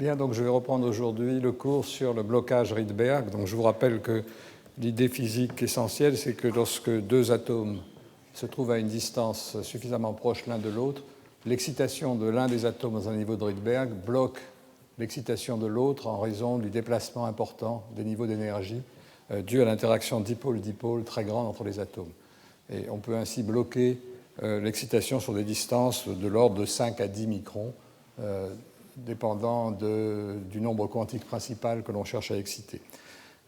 Bien, donc je vais reprendre aujourd'hui le cours sur le blocage Rydberg. Donc je vous rappelle que l'idée physique essentielle, c'est que lorsque deux atomes se trouvent à une distance suffisamment proche l'un de l'autre, l'excitation de l'un des atomes dans un niveau de Rydberg bloque l'excitation de l'autre en raison du déplacement important des niveaux d'énergie dû à l'interaction dipôle-dipôle très grande entre les atomes. Et on peut ainsi bloquer l'excitation sur des distances de l'ordre de 5 à 10 microns, dépendant du nombre quantique principal que l'on cherche à exciter.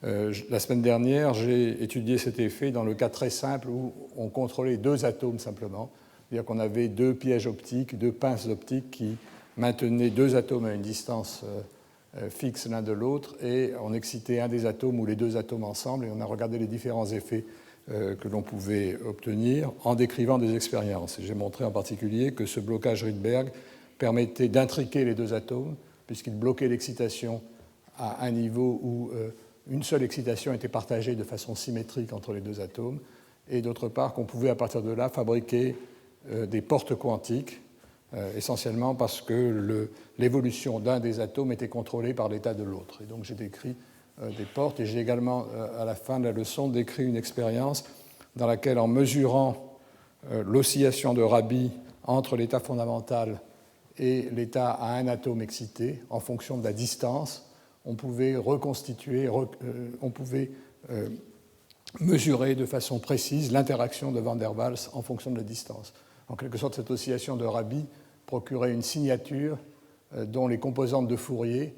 La semaine dernière, j'ai étudié cet effet dans le cas très simple où on contrôlait deux atomes simplement, c'est-à-dire qu'on avait deux pièges optiques, deux pinces optiques qui maintenaient deux atomes à une distance fixe l'un de l'autre, et on excitait un des atomes ou les deux atomes ensemble, et on a regardé les différents effets que l'on pouvait obtenir en décrivant des expériences. Et j'ai montré en particulier que ce blocage Rydberg permettait d'intriquer les deux atomes, puisqu'il bloquait l'excitation à un niveau où une seule excitation était partagée de façon symétrique entre les deux atomes, et d'autre part qu'on pouvait à partir de là fabriquer des portes quantiques, essentiellement parce que l'évolution d'un des atomes était contrôlée par l'état de l'autre. Et donc j'ai décrit des portes, et j'ai également, à la fin de la leçon, décrit une expérience dans laquelle, en mesurant l'oscillation de Rabi entre l'état fondamental et l'état à un atome excité, en fonction de la distance, on pouvait reconstituer, on pouvait mesurer de façon précise l'interaction de Van der Waals en fonction de la distance. En quelque sorte, cette oscillation de Rabi procurait une signature dont les composantes de Fourier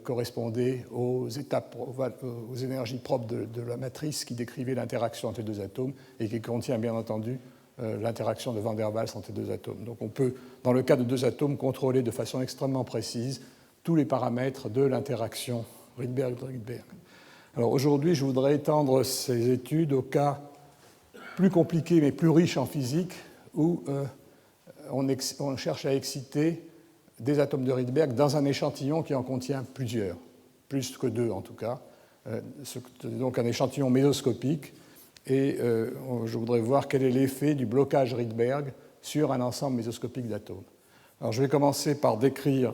correspondaient aux énergies propres de la matrice qui décrivait l'interaction entre les deux atomes et qui contient bien entendu l'interaction de Van der Waals entre les deux atomes. Donc on peut, dans le cas de deux atomes, contrôler de façon extrêmement précise tous les paramètres de l'interaction Rydberg-Rydberg. Alors aujourd'hui, je voudrais étendre ces études au cas plus compliqué mais plus riche en physique, où on cherche à exciter des atomes de Rydberg dans un échantillon qui en contient plusieurs, plus que deux en tout cas, donc un échantillon mésoscopique. Et je voudrais voir quel est l'effet du blocage Rydberg sur un ensemble mésoscopique d'atomes. Alors, je vais commencer par décrire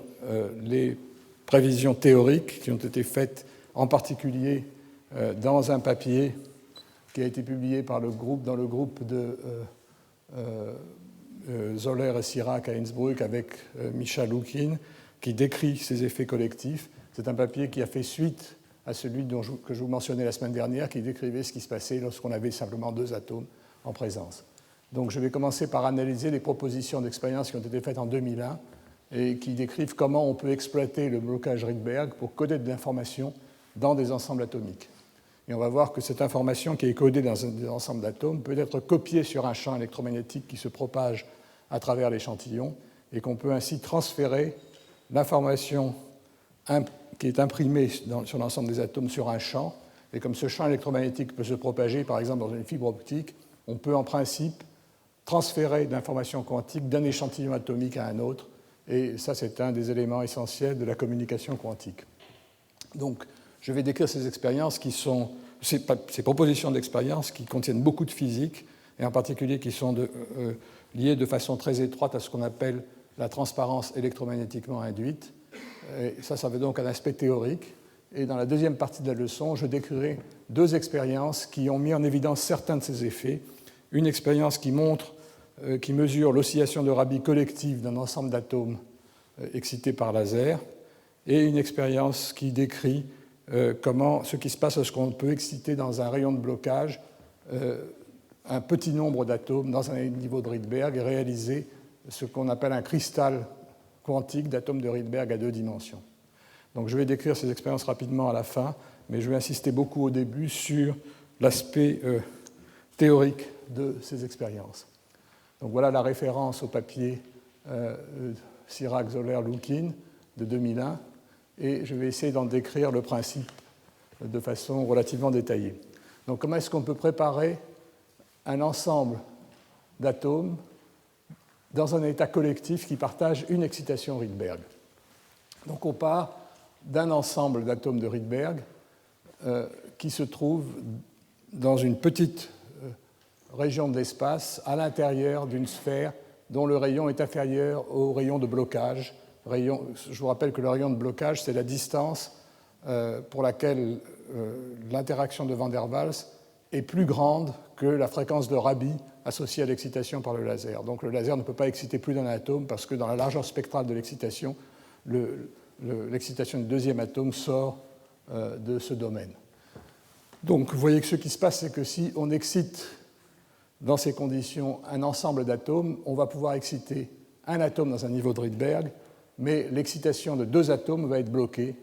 les prévisions théoriques qui ont été faites, en particulier dans un papier qui a été publié dans le groupe de Zoller et Sirac à Innsbruck avec Misha Lukin, qui décrit ces effets collectifs. C'est un papier qui a fait suite à celui que je vous mentionnais la semaine dernière, qui décrivait ce qui se passait lorsqu'on avait simplement deux atomes en présence. Donc je vais commencer par analyser les propositions d'expérience qui ont été faites en 2001 et qui décrivent comment on peut exploiter le blocage Rydberg pour coder de l'information dans des ensembles atomiques. Et on va voir que cette information qui est codée dans des ensembles d'atomes peut être copiée sur un champ électromagnétique qui se propage à travers l'échantillon, et qu'on peut ainsi transférer l'information qui est imprimée sur l'ensemble des atomes sur un champ. Et comme ce champ électromagnétique peut se propager, par exemple, dans une fibre optique, on peut en principe transférer de l'information quantique d'un échantillon atomique à un autre. Et ça, c'est un des éléments essentiels de la communication quantique. Donc, je vais décrire ces expériences ces propositions d'expérience qui contiennent beaucoup de physique, et en particulier qui sont liées de façon très étroite à ce qu'on appelle la transparence électromagnétiquement induite. Et ça veut donc un aspect théorique. Et dans la deuxième partie de la leçon, je décrirai deux expériences qui ont mis en évidence certains de ces effets. Une expérience qui mesure l'oscillation de Rabi collective d'un ensemble d'atomes excités par laser, et une expérience qui décrit ce qui se passe lorsqu'on peut exciter dans un rayon de blocage un petit nombre d'atomes dans un niveau de Rydberg et réaliser ce qu'on appelle un cristal quantique d'atomes de Rydberg à deux dimensions. Donc je vais décrire ces expériences rapidement à la fin, mais je vais insister beaucoup au début sur l'aspect théorique de ces expériences. Donc voilà la référence au papier Sirac, Zoller, Lukin de 2001, et je vais essayer d'en décrire le principe de façon relativement détaillée. Donc comment est-ce qu'on peut préparer un ensemble d'atomes dans un état collectif qui partage une excitation Rydberg? Donc on part d'un ensemble d'atomes de Rydberg qui se trouve dans une petite région de l'espace à l'intérieur d'une sphère dont le rayon est inférieur au rayon de blocage je vous rappelle que le rayon de blocage, c'est la distance pour laquelle l'interaction de Van der Waals est plus grande que la fréquence de Rabi associée à l'excitation par le laser. Donc le laser ne peut pas exciter plus d'un atome parce que dans la largeur spectrale de l'excitation, l'excitation du deuxième atome sort de ce domaine. Donc vous voyez que ce qui se passe, c'est que si on excite dans ces conditions un ensemble d'atomes, on va pouvoir exciter un atome dans un niveau de Rydberg, mais l'excitation de deux atomes va être bloquée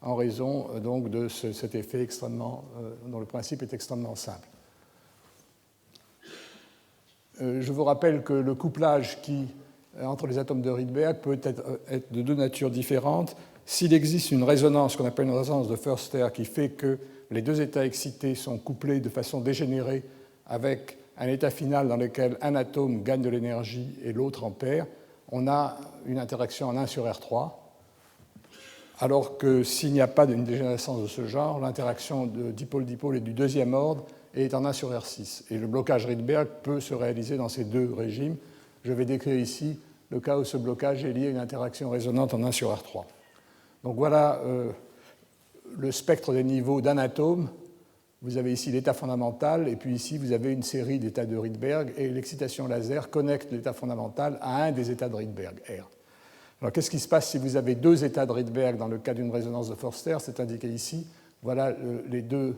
en raison donc de cet effet extrêmement, dont le principe est extrêmement simple. Je vous rappelle que le couplage entre les atomes de Rydberg peut être de deux natures différentes. S'il existe une résonance, qu'on appelle une résonance de Förster, qui fait que les deux états excités sont couplés de façon dégénérée avec un état final dans lequel un atome gagne de l'énergie et l'autre en perd, on a une interaction en 1 sur R3, alors que s'il n'y a pas d'une dégénérescence de ce genre, l'interaction de dipôle-dipôle est du deuxième ordre et est en 1 sur R6. Et le blocage Rydberg peut se réaliser dans ces deux régimes. Je vais décrire ici le cas où ce blocage est lié à une interaction résonante en 1 sur R3. Donc voilà le spectre des niveaux d'un atome. Vous avez ici l'état fondamental, et puis ici vous avez une série d'états de Rydberg, et l'excitation laser connecte l'état fondamental à un des états de Rydberg, R. Alors qu'est-ce qui se passe si vous avez deux états de Rydberg dans le cas d'une résonance de Förster? C'est indiqué ici. Voilà les deux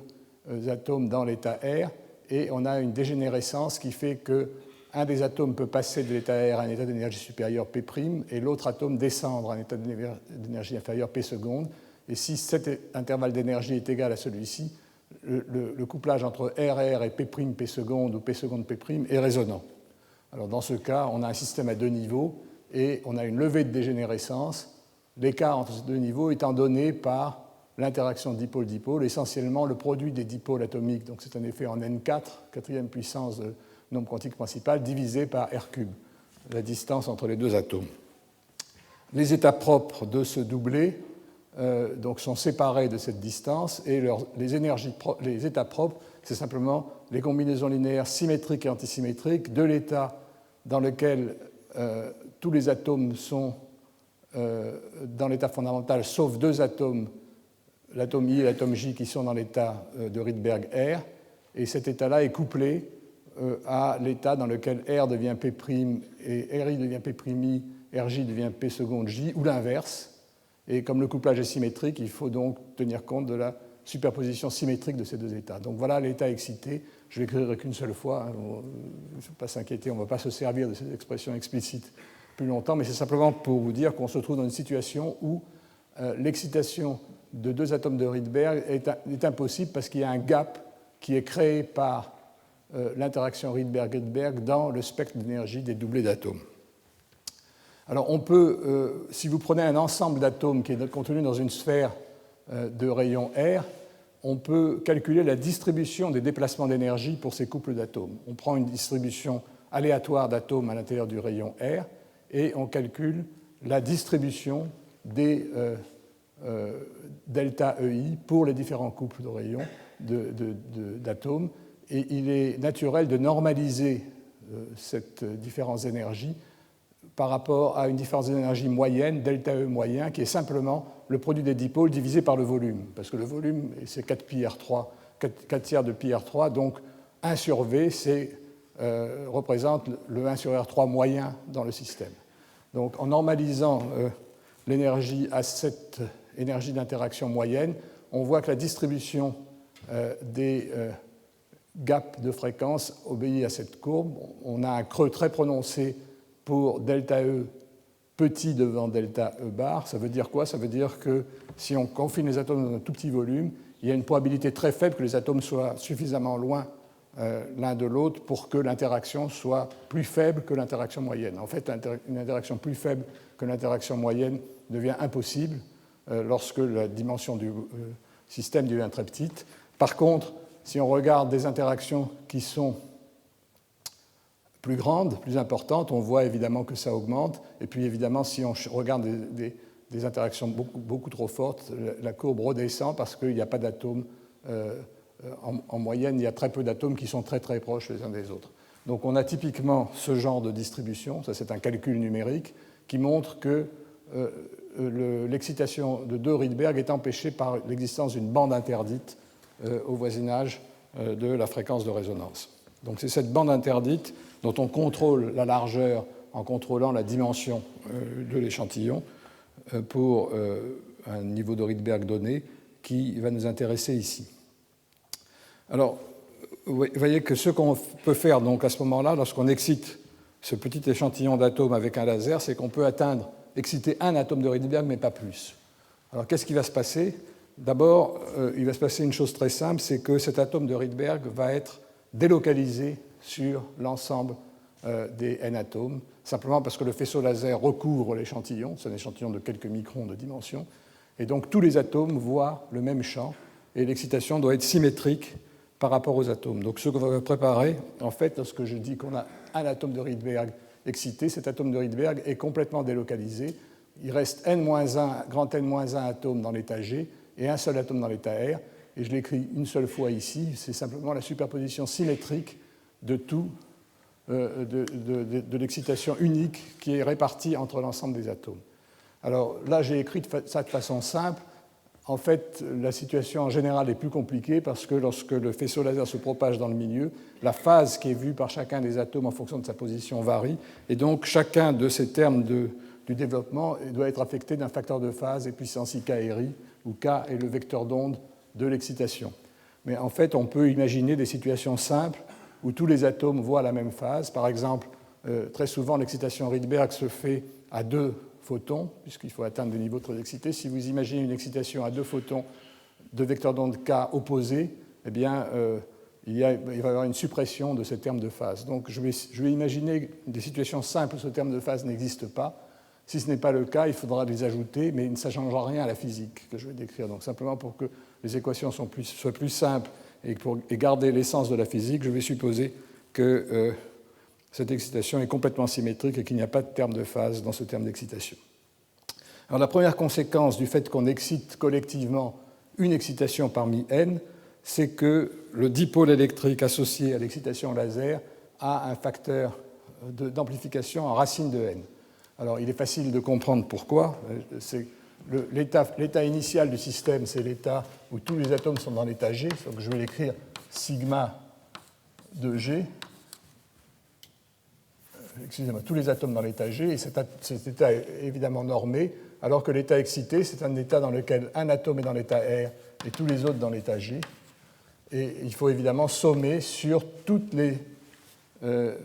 atomes dans l'état R, et on a une dégénérescence qui fait qu'un des atomes peut passer de l'état R à un état d'énergie supérieure P', et l'autre atome descendre à un état d'énergie inférieure P seconde. Et si cet intervalle d'énergie est égal à celui-ci, le couplage entre RR et P', P seconde ou P seconde P' est résonant. Alors dans ce cas, on a un système à deux niveaux et on a une levée de dégénérescence, l'écart entre ces deux niveaux étant donné par l'interaction dipôle-dipôle, essentiellement le produit des dipôles atomiques, donc c'est un effet en N4, quatrième puissance de nombre quantique principal, divisé par R3, la distance entre les deux atomes. Les états propres de ce doublet donc sont séparés de cette distance, et les états propres, c'est simplement les combinaisons linéaires symétriques et antisymétriques de l'état dans lequel tous les atomes sont dans l'état fondamental, sauf deux atomes, l'atome I et l'atome J, qui sont dans l'état de Rydberg R, et cet état-là est couplé à l'état dans lequel R devient P' et RI devient P'I, RJ devient P seconde J, ou l'inverse. Et comme le couplage est symétrique, il faut donc tenir compte de la superposition symétrique de ces deux états. Donc voilà l'état excité. Je vais écrire qu'une seule fois. Il ne faut pas s'inquiéter, on ne va pas se servir de ces expressions explicites plus longtemps, mais c'est simplement pour vous dire qu'on se trouve dans une situation où l'excitation de deux atomes de Rydberg est impossible parce qu'il y a un gap qui est créé par l'interaction Rydberg-Rydberg dans le spectre d'énergie des doublets d'atomes. Alors on peut, si vous prenez un ensemble d'atomes qui est contenu dans une sphère de rayon R, on peut calculer la distribution des déplacements d'énergie pour ces couples d'atomes. On prend une distribution aléatoire d'atomes à l'intérieur du rayon R et on calcule la distribution des delta EI pour les différents couples de rayons d'atomes. Et il est naturel de normaliser cette différence d'énergie par rapport à une différence d'énergie moyenne, delta E moyen, qui est simplement le produit des dipôles divisé par le volume. Parce que le volume, c'est 4 pi R3, 4 tiers de pi R3, donc 1 sur V, représente le 1 sur R3 moyen dans le système. Donc en normalisant l'énergie à cette énergie d'interaction moyenne, on voit que la distribution des gaps de fréquence obéit à cette courbe. On a un creux très prononcé pour delta E petit devant delta E bar. Ça veut dire quoi? Ça veut dire que si on confine les atomes dans un tout petit volume, il y a une probabilité très faible que les atomes soient suffisamment loin l'un de l'autre pour que l'interaction soit plus faible que l'interaction moyenne. En fait, une interaction plus faible que l'interaction moyenne devient impossible lorsque la dimension du système devient très petite. Par contre, si on regarde des interactions qui sont plus grandes, plus importantes, on voit évidemment que ça augmente. Et puis évidemment, si on regarde des interactions beaucoup trop fortes, la courbe redescend parce qu'il n'y a pas d'atomes. En moyenne, il y a très peu d'atomes qui sont très très proches les uns des autres. Donc on a typiquement ce genre de distribution, ça c'est un calcul numérique, qui montre que l'excitation de 2 Rydberg est empêchée par l'existence d'une bande interdite au voisinage de la fréquence de résonance. Donc c'est cette bande interdite dont on contrôle la largeur en contrôlant la dimension de l'échantillon pour un niveau de Rydberg donné qui va nous intéresser ici. Alors, vous voyez que ce qu'on peut faire donc à ce moment-là, lorsqu'on excite ce petit échantillon d'atomes avec un laser, c'est qu'on peut exciter un atome de Rydberg, mais pas plus. Alors, qu'est-ce qui va se passer? D'abord, il va se passer une chose très simple, c'est que cet atome de Rydberg va être délocalisé sur l'ensemble des n atomes, simplement parce que le faisceau laser recouvre l'échantillon, c'est un échantillon de quelques microns de dimension, et donc tous les atomes voient le même champ, et l'excitation doit être symétrique par rapport aux atomes. Donc ce qu'on va préparer, en fait, lorsque je dis qu'on a un atome de Rydberg excité, cet atome de Rydberg est complètement délocalisé. Il reste n-1, grand N-1 atomes dans l'état G et un seul atome dans l'état R. Et je l'écris une seule fois ici, c'est simplement la superposition symétrique de tout, de l'excitation unique qui est répartie entre l'ensemble des atomes. Alors là, j'ai écrit ça de façon simple. En fait, la situation en général est plus compliquée parce que lorsque le faisceau laser se propage dans le milieu, la phase qui est vue par chacun des atomes en fonction de sa position varie, et donc chacun de ces termes du développement doit être affecté d'un facteur de phase et puissance IKRI, où K est le vecteur d'onde de l'excitation. Mais en fait, on peut imaginer des situations simples où tous les atomes voient la même phase. Par exemple, très souvent, l'excitation Rydberg se fait à 2 photons, puisqu'il faut atteindre des niveaux très excités. Si vous imaginez une excitation à 2 photons de vecteurs d'onde K opposés, eh bien, il va y avoir une suppression de ces termes de phase. Donc, je vais imaginer des situations simples où ce terme de phase n'existe pas. Si ce n'est pas le cas, il faudra les ajouter, mais ça ne changera rien à la physique que je vais décrire. Donc, simplement pour que les équations soient plus simples et garder l'essence de la physique, je vais supposer que cette excitation est complètement symétrique et qu'il n'y a pas de terme de phase dans ce terme d'excitation. Alors la première conséquence du fait qu'on excite collectivement une excitation parmi n, c'est que le dipôle électrique associé à l'excitation laser a un facteur d'amplification en racine de n. Alors il est facile de comprendre pourquoi. L'état initial du système, c'est l'état où tous les atomes sont dans l'état G, donc je vais l'écrire sigma de G. Excusez-moi, tous les atomes dans l'état G, et cet état est évidemment normé, alors que l'état excité, c'est un état dans lequel un atome est dans l'état R et tous les autres dans l'état G. Et il faut évidemment sommer sur toutes les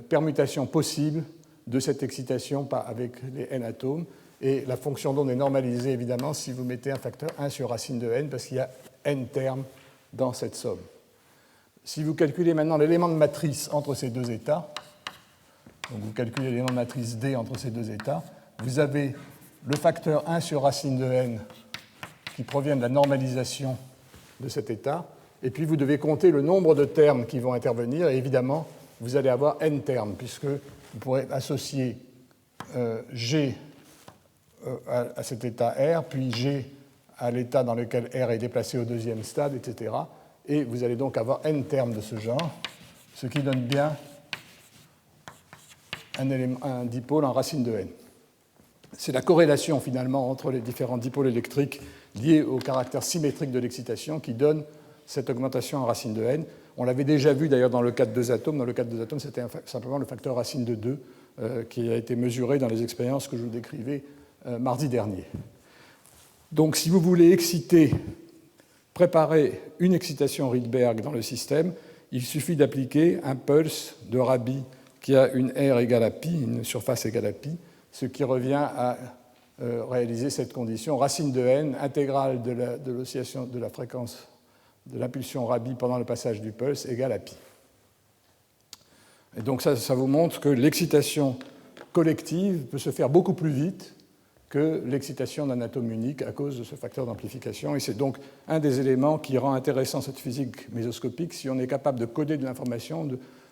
permutations possibles de cette excitation avec les n atomes. Et la fonction d'onde est normalisée, évidemment, si vous mettez un facteur 1 sur racine de n, parce qu'il y a n termes dans cette somme. Si vous calculez maintenant l'élément de matrice entre ces deux états, donc vous calculez l'élément de matrice D entre ces deux états, vous avez le facteur 1 sur racine de n qui provient de la normalisation de cet état, et puis vous devez compter le nombre de termes qui vont intervenir, et évidemment, vous allez avoir n termes, puisque vous pourrez associer G à cet état R, puis G à l'état dans lequel R est déplacé au deuxième stade, etc. Et vous allez donc avoir n termes de ce genre, ce qui donne bien un dipôle en racine de n. C'est la corrélation finalement entre les différents dipôles électriques liés au caractère symétrique de l'excitation qui donne cette augmentation en racine de n. On l'avait déjà vu d'ailleurs dans le cas de 2 atomes. Dans le cas de 2 atomes, c'était simplement le facteur racine de 2 qui a été mesuré dans les expériences que je vous décrivais mardi dernier. Donc si vous voulez préparer une excitation Rydberg dans le système, il suffit d'appliquer un pulse de Rabi qui a une R égale à pi, une surface égale à pi, ce qui revient à réaliser cette condition racine de n intégrale de l'oscillation de la fréquence de l'impulsion Rabi pendant le passage du pulse égale à pi. Et donc ça vous montre que l'excitation collective peut se faire beaucoup plus vite que l'excitation d'un atome unique à cause de ce facteur d'amplification. Et c'est donc un des éléments qui rend intéressant cette physique mésoscopique si on est capable de coder de l'information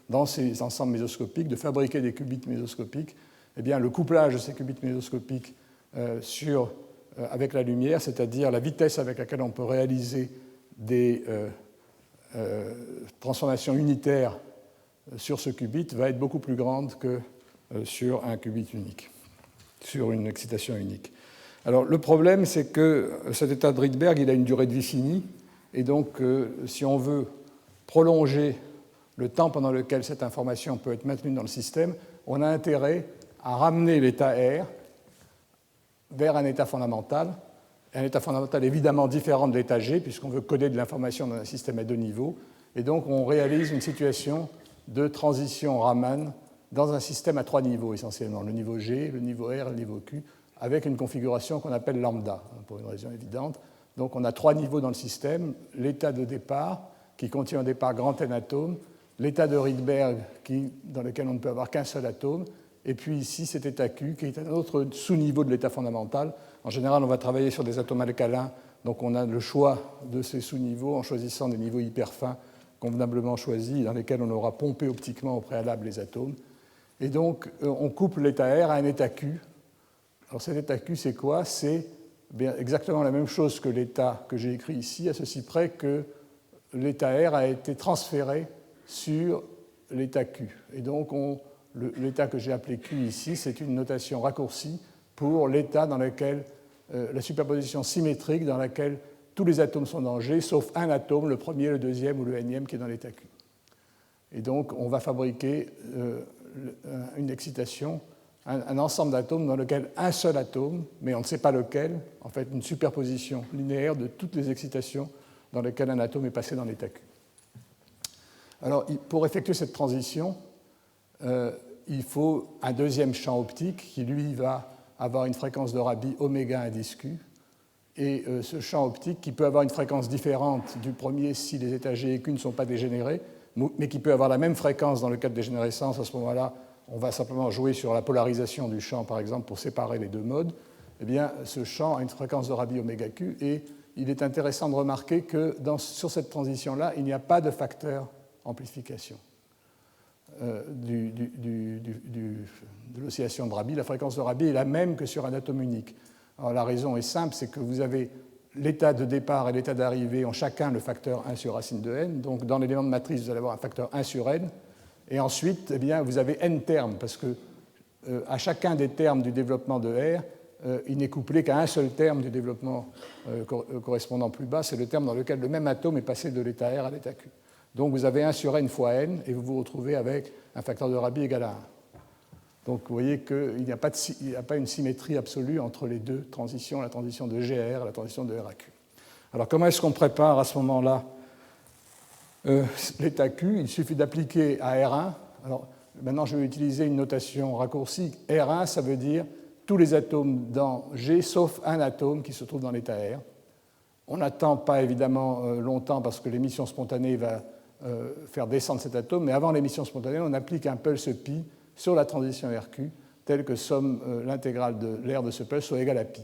dans ces ensembles mésoscopiques, de fabriquer des qubits mésoscopiques. Eh bien, le couplage de ces qubits mésoscopiques avec la lumière, c'est-à-dire la vitesse avec laquelle on peut réaliser des transformations unitaires sur ce qubit, va être beaucoup plus grande que sur un qubit unique, sur une excitation unique. Alors le problème, c'est que cet état de Rydberg, il a une durée de vie finie, et donc si on veut prolonger le temps pendant lequel cette information peut être maintenue dans le système, on a intérêt à ramener l'état R vers un état fondamental évidemment différent de l'état G, puisqu'on veut coder de l'information dans un système à deux niveaux, et donc on réalise une situation de transition Raman dans un système à trois niveaux essentiellement, le niveau G, le niveau R et le niveau Q, avec une configuration qu'on appelle lambda, pour une raison évidente. Donc on a trois niveaux dans le système, l'état de départ, qui contient au départ grand N atomes, l'état de Rydberg, dans lequel on ne peut avoir qu'un seul atome, et puis ici cet état Q, qui est un autre sous-niveau de l'état fondamental. En général, on va travailler sur des atomes alcalins, donc on a le choix de ces sous-niveaux en choisissant des niveaux hyper fins, convenablement choisis, dans lesquels on aura pompé optiquement au préalable les atomes. Et donc, on couple l'état R à un état Q. Alors cet état Q, c'est quoi? C'est exactement la même chose que l'état que j'ai écrit ici, à ceci près que l'état R a été transféré sur l'état Q. Et donc, l'état que j'ai appelé Q ici, c'est une notation raccourcie pour l'état dans lequel la superposition symétrique dans laquelle tous les atomes sont dans G, sauf un atome, le premier, le deuxième ou le nème, qui est dans l'état Q. Et donc, on va fabriquer une excitation, un ensemble d'atomes dans lequel un seul atome, mais on ne sait pas lequel, en fait, une superposition linéaire de toutes les excitations dans lesquelles un atome est passé dans l'état Q. Alors, pour effectuer cette transition, il faut un deuxième champ optique qui, lui, va avoir une fréquence de Rabi oméga indice Q. Et ce champ optique, qui peut avoir une fréquence différente du premier si les états G et Q ne sont pas dégénérés, mais qui peut avoir la même fréquence dans le cas de dégénérescence, à ce moment-là, on va simplement jouer sur la polarisation du champ, par exemple, pour séparer les deux modes. Eh bien, ce champ a une fréquence de Rabi oméga Q, et il est intéressant de remarquer que sur cette transition-là, il n'y a pas de facteur amplification de l'oscillation de Rabi. La fréquence de Rabi est la même que sur un atome unique. Alors, la raison est simple, c'est que vous avez l'état de départ et l'état d'arrivée ont chacun le facteur 1 sur racine de n. Donc, dans l'élément de matrice, vous allez avoir un facteur 1 sur n. Et ensuite, eh bien, vous avez n termes, parce que à chacun des termes du développement de R, il n'est couplé qu'à un seul terme du développement correspondant plus bas, c'est le terme dans lequel le même atome est passé de l'état R à l'état Q. Donc vous avez 1 sur n fois n, et vous vous retrouvez avec un facteur de Rabi égal à 1. Donc vous voyez qu'il n'y a pas une symétrie absolue entre les deux transitions, la transition de G à R et la transition de R à Q. Alors comment est-ce qu'on prépare à ce moment-là l'état Q? Il suffit d'appliquer à R1. Alors maintenant je vais utiliser une notation raccourcie. R1, ça veut dire tous les atomes dans G, sauf un atome qui se trouve dans l'état R. On n'attend pas évidemment longtemps parce que l'émission spontanée va faire descendre cet atome, mais avant l'émission spontanée, on applique un pulse pi sur la transition RQ, telle que somme l'intégrale de l'aire de ce pulse soit égale à pi.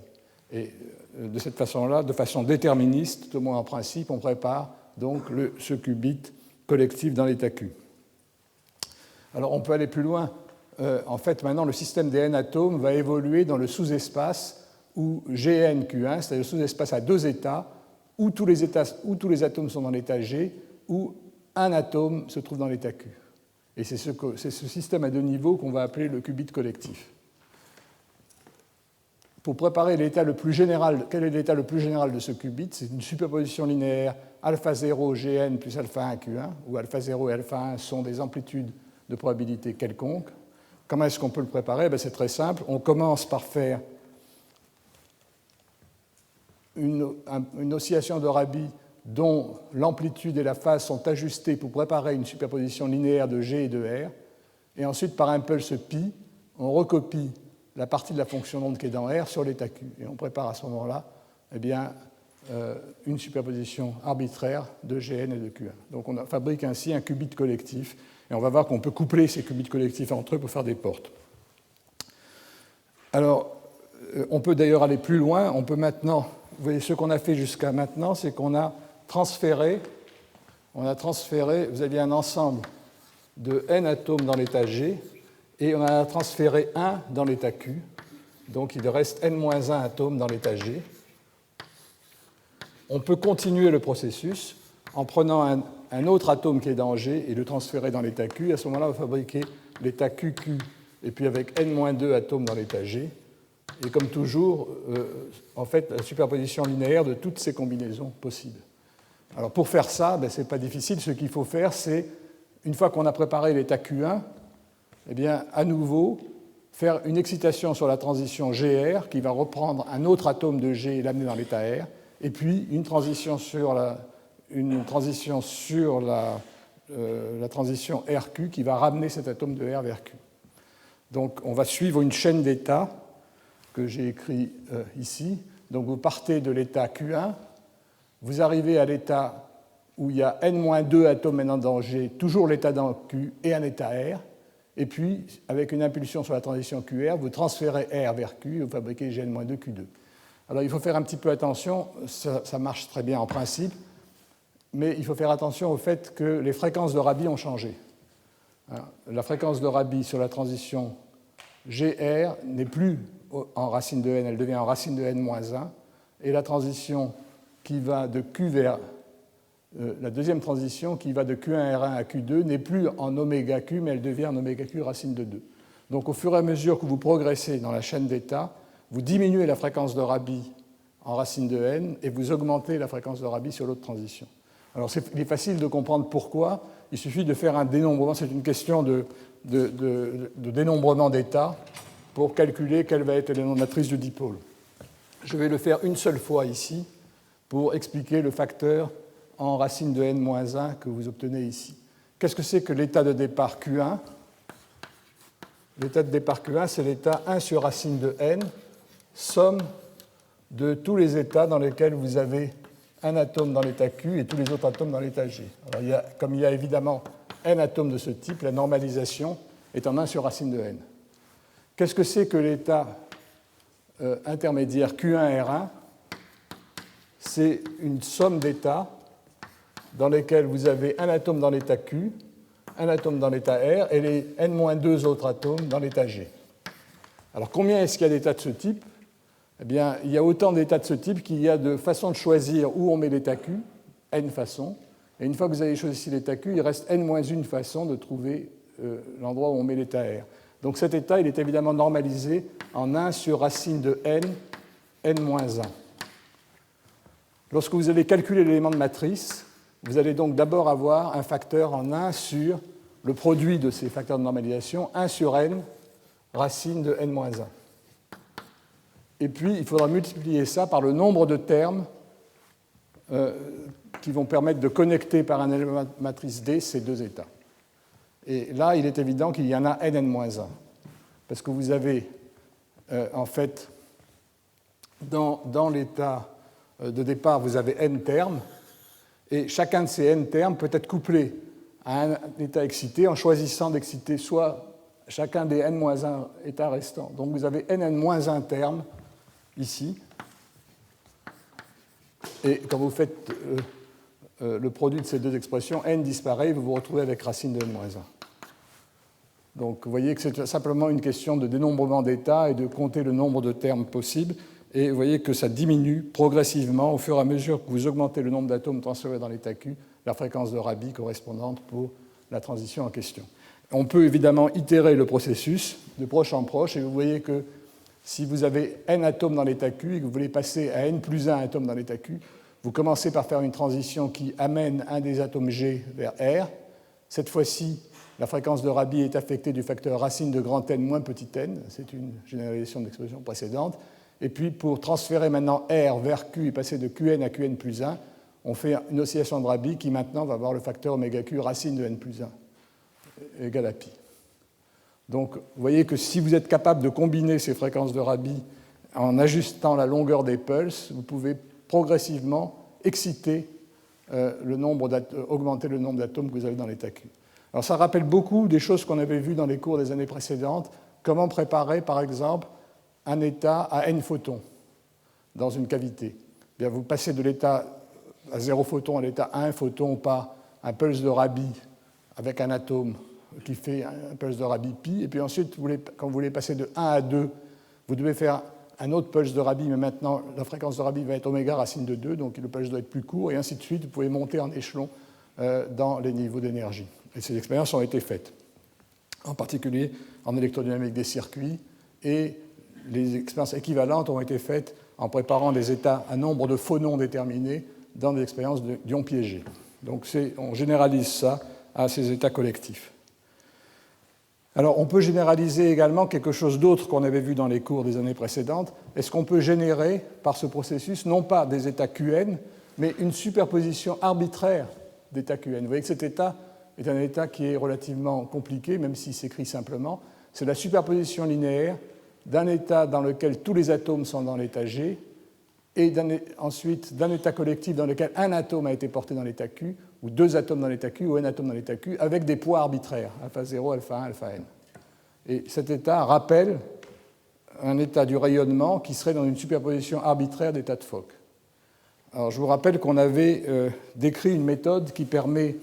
Et de cette façon-là, de façon déterministe, tout au moins en principe, on prépare donc ce qubit collectif dans l'état Q. Alors on peut aller plus loin. En fait, maintenant, le système des n atomes va évoluer dans le sous-espace où GNQ1, c'est-à-dire le sous-espace à deux états, où tous les atomes sont dans l'état G, où un atome se trouve dans l'état Q. Et c'est ce système à deux niveaux qu'on va appeler le qubit collectif. Pour préparer l'état le plus général, quel est l'état le plus général de ce qubit? C'est une superposition linéaire alpha 0 Gn plus alpha 1 Q1, où alpha 0 et alpha 1 sont des amplitudes de probabilité quelconques. Comment est-ce qu'on peut le préparer? C'est très simple. On commence par faire une oscillation de Rabi dont l'amplitude et la phase sont ajustées pour préparer une superposition linéaire de G et de R. Et ensuite, par un pulse pi, on recopie la partie de la fonction d'onde qui est dans R sur l'état Q. Et on prépare à ce moment-là une superposition arbitraire de Gn et de Q1. Donc on fabrique ainsi un qubit collectif. Et on va voir qu'on peut coupler ces qubits collectifs entre eux pour faire des portes. Alors, on peut d'ailleurs aller plus loin. On peut maintenant, vous voyez, ce qu'on a fait jusqu'à maintenant, c'est qu'on a transféré, vous aviez un ensemble de n atomes dans l'état G, et on a transféré 1 dans l'état Q. Donc il reste n-1 atomes dans l'état G. On peut continuer le processus en prenant un autre atome qui est dans G et le transférer dans l'état Q. À ce moment-là, on va fabriquer l'état QQ, et puis avec n-2 atomes dans l'état G. et comme toujours, en fait, la superposition linéaire de toutes ces combinaisons possibles. Alors pour faire ça, ce n'est pas difficile. Ce qu'il faut faire, c'est, une fois qu'on a préparé l'état Q1, eh bien, à nouveau, faire une excitation sur la transition GR qui va reprendre un autre atome de G et l'amener dans l'état R, et puis une transition sur la transition RQ qui va ramener cet atome de R vers Q. Donc on va suivre une chaîne d'états que j'ai écrit ici. Donc vous partez de l'état Q1, vous arrivez à l'état où il y a N-2 atomes maintenant dans G, toujours l'état dans Q et un état R, et puis avec une impulsion sur la transition QR, vous transférez R vers Q et vous fabriquez Gn-2 Q2. Alors il faut faire un petit peu attention, ça marche très bien en principe, mais il faut faire attention au fait que les fréquences de Rabi ont changé. La fréquence de Rabi sur la transition GR n'est plus en racine de n, elle devient en racine de n-1, et la transition qui va de Q vers la deuxième transition qui va de Q1R1 à Q2 n'est plus en oméga Q, mais elle devient en oméga Q racine de 2. Donc au fur et à mesure que vous progressez dans la chaîne d'état, vous diminuez la fréquence de Rabi en racine de n et vous augmentez la fréquence de Rabi sur l'autre transition. Alors il est facile de comprendre pourquoi. Il suffit de faire un dénombrement. C'est une question de dénombrement d'état pour calculer quelle va être l'élément matrice du dipôle. Je vais le faire une seule fois ici pour expliquer le facteur en racine de n-1 que vous obtenez ici. Qu'est-ce que c'est que l'état de départ Q1 ? L'état de départ Q1, c'est l'état 1 sur racine de n, somme de tous les états dans lesquels vous avez un atome dans l'état Q et tous les autres atomes dans l'état G. Alors, comme il y a évidemment n atomes de ce type, la normalisation est en 1 sur racine de n. Qu'est-ce que c'est que l'état intermédiaire Q1R1 ? C'est une somme d'états dans lesquels vous avez un atome dans l'état Q, un atome dans l'état R et les n-2 autres atomes dans l'état G. Alors combien est-ce qu'il y a d'états de ce type ? Eh bien, il y a autant d'états de ce type qu'il y a de façons de choisir où on met l'état Q, n façons. Et une fois que vous avez choisi l'état Q, il reste n-1 façon de trouver l'endroit où on met l'état R. Donc cet état, il est évidemment normalisé en 1 sur racine de n, n-1. Lorsque vous allez calculer l'élément de matrice, vous allez donc d'abord avoir un facteur en 1 sur le produit de ces facteurs de normalisation, 1 sur n, racine de n-1. Et puis, il faudra multiplier ça par le nombre de termes qui vont permettre de connecter par un élément de matrice D ces deux états. Et là, il est évident qu'il y en a n-1. Parce que vous avez, en fait, dans l'état de départ, vous avez n termes, et chacun de ces n termes peut être couplé à un état excité en choisissant d'exciter soit chacun des n-1 états restants. Donc vous avez n-1 termes ici, et quand vous faites le produit de ces deux expressions, n disparaît, vous vous retrouvez avec racine de n-1. Donc vous voyez que c'est simplement une question de dénombrement d'états et de compter le nombre de termes possibles. Et vous voyez que ça diminue progressivement au fur et à mesure que vous augmentez le nombre d'atomes transférés dans l'état Q, la fréquence de Rabi correspondante pour la transition en question. On peut évidemment itérer le processus de proche en proche, et vous voyez que si vous avez n atomes dans l'état Q et que vous voulez passer à n plus 1 atomes dans l'état Q, vous commencez par faire une transition qui amène un des atomes G vers R. Cette fois-ci, la fréquence de Rabi est affectée du facteur racine de grand N moins petit n. C'est une généralisation de l'expression précédente. Et puis, pour transférer maintenant R vers Q et passer de Qn à Qn plus 1, on fait une oscillation de Rabi qui maintenant va avoir le facteur oméga Q racine de n plus 1 égale à pi. Donc, vous voyez que si vous êtes capable de combiner ces fréquences de Rabi en ajustant la longueur des pulses, vous pouvez progressivement exciter augmenter le nombre d'atomes que vous avez dans l'état Q. Alors, ça rappelle beaucoup des choses qu'on avait vues dans les cours des années précédentes. Comment préparer, par exemple, un état à n photons dans une cavité. Bien, vous passez de l'état à 0 photons à l'état à 1 photon par un pulse de Rabi avec un atome qui fait un pulse de Rabi pi, et puis ensuite, quand vous voulez passer de 1 à 2, vous devez faire un autre pulse de Rabi, mais maintenant la fréquence de Rabi va être oméga racine de 2, donc le pulse doit être plus court, et ainsi de suite. Vous pouvez monter en échelon dans les niveaux d'énergie. Et ces expériences ont été faites, en particulier en électrodynamique des circuits et les expériences équivalentes ont été faites en préparant des états à nombre de phonons déterminés dans des expériences d'ions piégés. Donc on généralise ça à ces états collectifs. Alors on peut généraliser également quelque chose d'autre qu'on avait vu dans les cours des années précédentes. Est-ce qu'on peut générer par ce processus non pas des états QN, mais une superposition arbitraire d'états QN? Vous voyez que cet état est un état qui est relativement compliqué, même s'il s'écrit simplement. C'est la superposition linéaire d'un état dans lequel tous les atomes sont dans l'état G, et ensuite d'un état collectif dans lequel un atome a été porté dans l'état Q, ou deux atomes dans l'état Q, ou un atome dans l'état Q, avec des poids arbitraires, alpha 0, alpha 1, alpha n. Et cet état rappelle un état du rayonnement qui serait dans une superposition arbitraire d'états de Fock. Alors, je vous rappelle qu'on avait décrit une méthode qui permet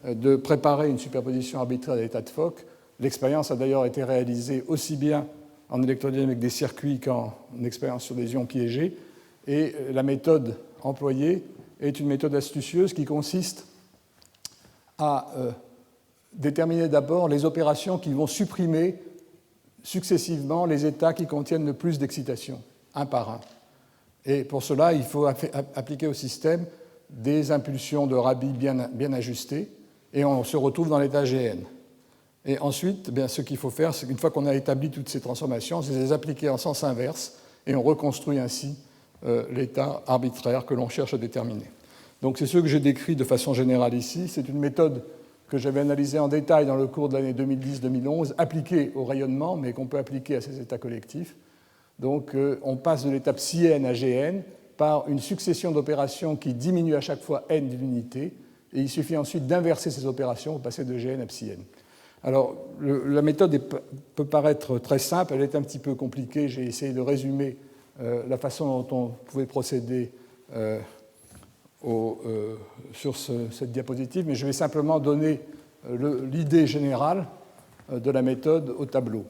de préparer une superposition arbitraire d'états de Fock. L'expérience a d'ailleurs été réalisée aussi bien en électrodynamique des circuits qu'en expérience sur des ions piégés. Et la méthode employée est une méthode astucieuse qui consiste à déterminer d'abord les opérations qui vont supprimer successivement les états qui contiennent le plus d'excitation, un par un. Et pour cela, il faut appliquer au système des impulsions de Rabi bien ajustées, et on se retrouve dans l'état GN. Et ensuite, ce qu'il faut faire, c'est qu'une fois qu'on a établi toutes ces transformations, c'est les appliquer en sens inverse, et on reconstruit ainsi l'état arbitraire que l'on cherche à déterminer. Donc c'est ce que j'ai décrit de façon générale ici. C'est une méthode que j'avais analysée en détail dans le cours de l'année 2010-2011, appliquée au rayonnement, mais qu'on peut appliquer à ces états collectifs. Donc on passe de l'étape psi n à Gn par une succession d'opérations qui diminue à chaque fois n d'une unité, et il suffit ensuite d'inverser ces opérations pour passer de Gn à psi n. Alors, la méthode peut paraître très simple, elle est un petit peu compliquée. J'ai essayé de résumer la façon dont on pouvait procéder sur cette diapositive, mais je vais simplement donner l'idée générale de la méthode au tableau.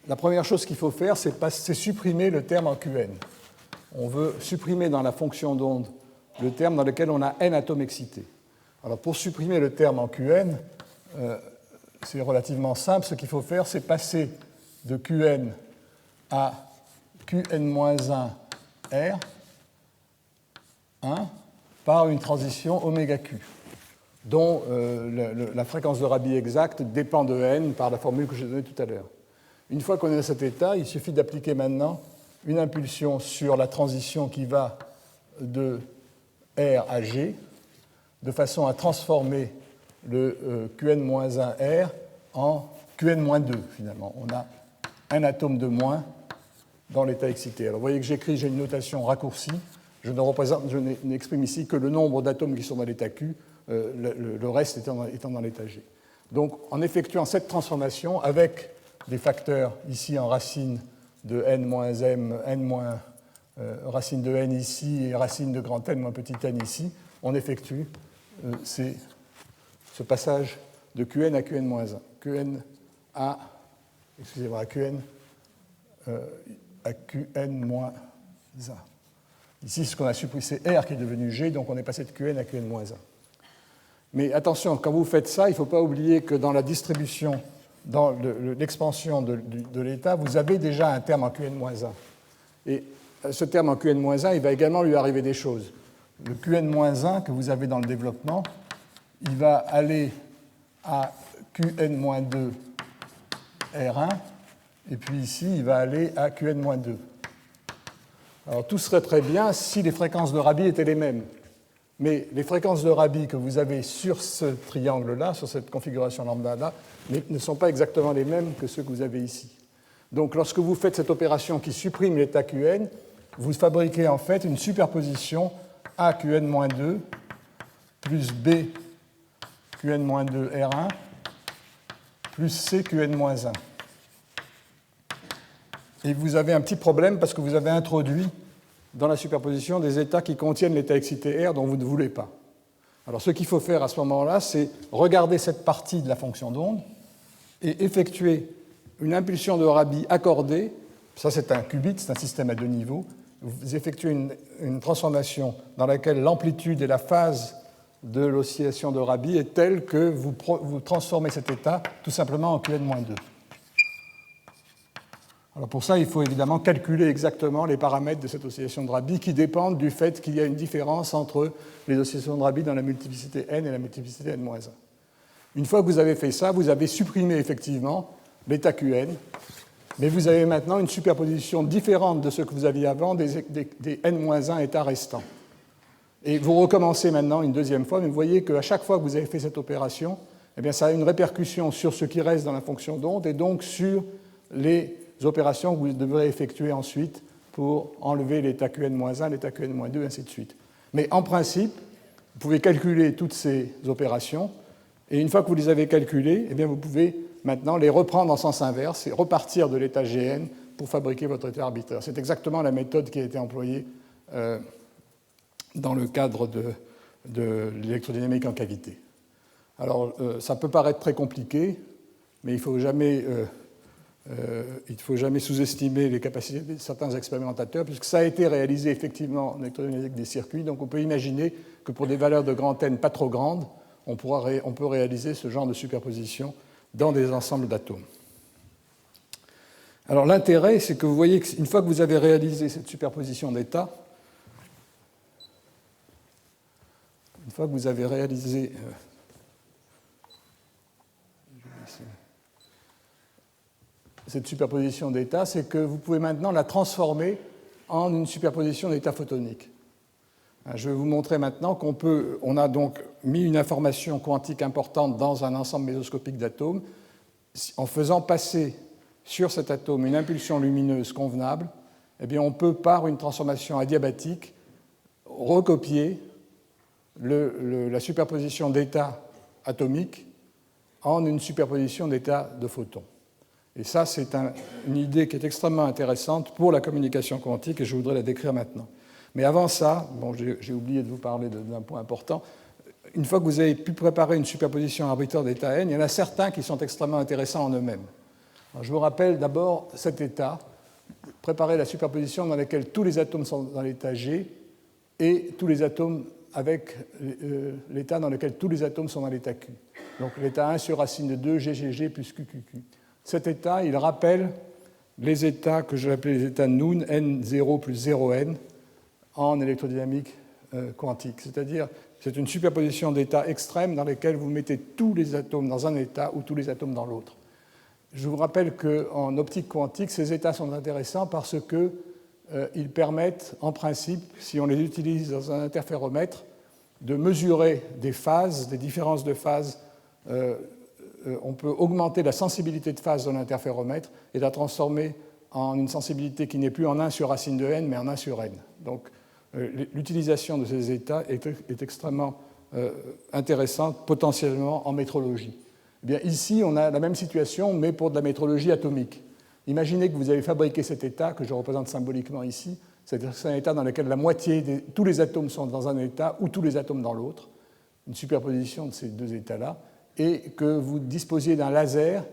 La première chose qu'il faut faire, c'est supprimer le terme en Qn. On veut supprimer dans la fonction d'onde le terme dans lequel on a n atomes excités. Alors, pour supprimer le terme en Qn, c'est relativement simple. Ce qu'il faut faire, c'est passer de Qn à Qn-1 R 1 par une transition oméga Q, dont la fréquence de Rabi exacte dépend de n par la formule que j'ai donnée tout à l'heure. Une fois qu'on est dans cet état, il suffit d'appliquer maintenant une impulsion sur la transition qui va de R à G, de façon à transformer le Qn-1 R en Qn-2, finalement. On a un atome de moins dans l'état excité. Alors, vous voyez que j'ai une notation raccourcie. Je n'exprime ici que le nombre d'atomes qui sont dans l'état Q, le reste étant dans l'état G. Donc, en effectuant cette transformation avec des facteurs ici en racine de n-m, racine de n ici et racine de grand n moins petit n ici, on effectue ce passage de Qn à Qn-1. Qn à Qn à Qn-1. Ici, ce qu'on a supprimé, c'est R qui est devenu G, donc on est passé de Qn à Qn-1. Mais attention, quand vous faites ça, il ne faut pas oublier que dans la distribution, dans l'expansion de l'état, vous avez déjà un terme en Qn-1. Et ce terme en Qn-1, il va également lui arriver des choses. Le Qn-1 que vous avez dans le développement, il va aller à Qn-2 R1, et puis ici, il va aller à Qn-2. Alors, tout serait très bien si les fréquences de Rabi étaient les mêmes. Mais les fréquences de Rabi que vous avez sur ce triangle-là, sur cette configuration lambda-là, ne sont pas exactement les mêmes que ceux que vous avez ici. Donc, lorsque vous faites cette opération qui supprime l'état Qn, vous fabriquez en fait une superposition A Qn-2 plus B Qn-2 R1 plus C Qn-1. Et vous avez un petit problème parce que vous avez introduit dans la superposition des états qui contiennent l'état excité R dont vous ne voulez pas. Alors ce qu'il faut faire à ce moment-là, c'est regarder cette partie de la fonction d'onde et effectuer une impulsion de Rabi accordée. Ça, c'est un qubit, c'est un système à deux niveaux. Vous effectuez une transformation dans laquelle l'amplitude et la phase de l'oscillation de Rabi est telle que vous transformez cet état tout simplement en Qn-2. Alors pour ça, il faut évidemment calculer exactement les paramètres de cette oscillation de Rabi qui dépendent du fait qu'il y a une différence entre les oscillations de Rabi dans la multiplicité n et la multiplicité n-1. Une fois que vous avez fait ça, vous avez supprimé effectivement l'état Qn, mais vous avez maintenant une superposition différente de ce que vous aviez avant des n-1 états restants. Et vous recommencez maintenant une deuxième fois, mais vous voyez qu'à chaque fois que vous avez fait cette opération, eh bien, ça a une répercussion sur ce qui reste dans la fonction d'onde et donc sur les opérations que vous devrez effectuer ensuite pour enlever l'état Qn-1, l'état Qn-2, ainsi de suite. Mais en principe, vous pouvez calculer toutes ces opérations, et une fois que vous les avez calculées, eh bien, vous pouvez maintenant les reprendre en sens inverse et repartir de l'état Gn pour fabriquer votre état arbitraire. C'est exactement la méthode qui a été employée dans le cadre de l'électrodynamique en cavité. Alors, ça peut paraître très compliqué, mais il ne faut jamais sous-estimer les capacités de certains expérimentateurs, puisque ça a été réalisé effectivement en électrodynamique des circuits. Donc, on peut imaginer que pour des valeurs de grand N pas trop grandes, on peut réaliser ce genre de superposition dans des ensembles d'atomes. Alors, l'intérêt, c'est que vous voyez qu'une fois que vous avez réalisé cette superposition d'états, une fois que vous avez réalisé cette superposition d'états, c'est que vous pouvez maintenant la transformer en une superposition d'états photoniques. Je vais vous montrer maintenant on a donc mis une information quantique importante dans un ensemble mésoscopique d'atomes. En faisant passer sur cet atome une impulsion lumineuse convenable, eh bien on peut, par une transformation adiabatique, recopier la superposition d'états atomiques en une superposition d'états de photons. Et ça, c'est une idée qui est extrêmement intéressante pour la communication quantique, et je voudrais la décrire maintenant. Mais avant ça, j'ai oublié de vous parler d'un point important. Une fois que vous avez pu préparer une superposition arbitraire d'état n, il y en a certains qui sont extrêmement intéressants en eux-mêmes. Alors, je vous rappelle d'abord cet état, préparer la superposition dans laquelle tous les atomes sont dans l'état G et tous les atomes avec l'état dans lequel tous les atomes sont dans l'état Q. Donc l'état 1 sur racine de 2, GGG plus QQQ. Cet état, il rappelle les états que je vais appeler les états Nun, N0 plus 0N, en électrodynamique quantique. C'est-à-dire, c'est une superposition d'états extrêmes dans lesquels vous mettez tous les atomes dans un état ou tous les atomes dans l'autre. Je vous rappelle qu'en optique quantique, ces états sont intéressants parce qu'ils permettent, en principe, si on les utilise dans un interféromètre, de mesurer des phases, des différences de phase. On peut augmenter la sensibilité de phase de l'interféromètre et la transformer en une sensibilité qui n'est plus en 1 sur racine de n, mais en 1 sur n. Donc, l'utilisation de ces états est extrêmement intéressante, potentiellement en métrologie. Eh bien, ici, on a la même situation, mais pour de la métrologie atomique. Imaginez que vous avez fabriqué cet état, que je représente symboliquement ici, c'est-à-dire que c'est un état dans lequel la moitié de tous les atomes sont dans un état ou tous les atomes dans l'autre, une superposition de ces deux états-là, et que vous disposiez d'un laser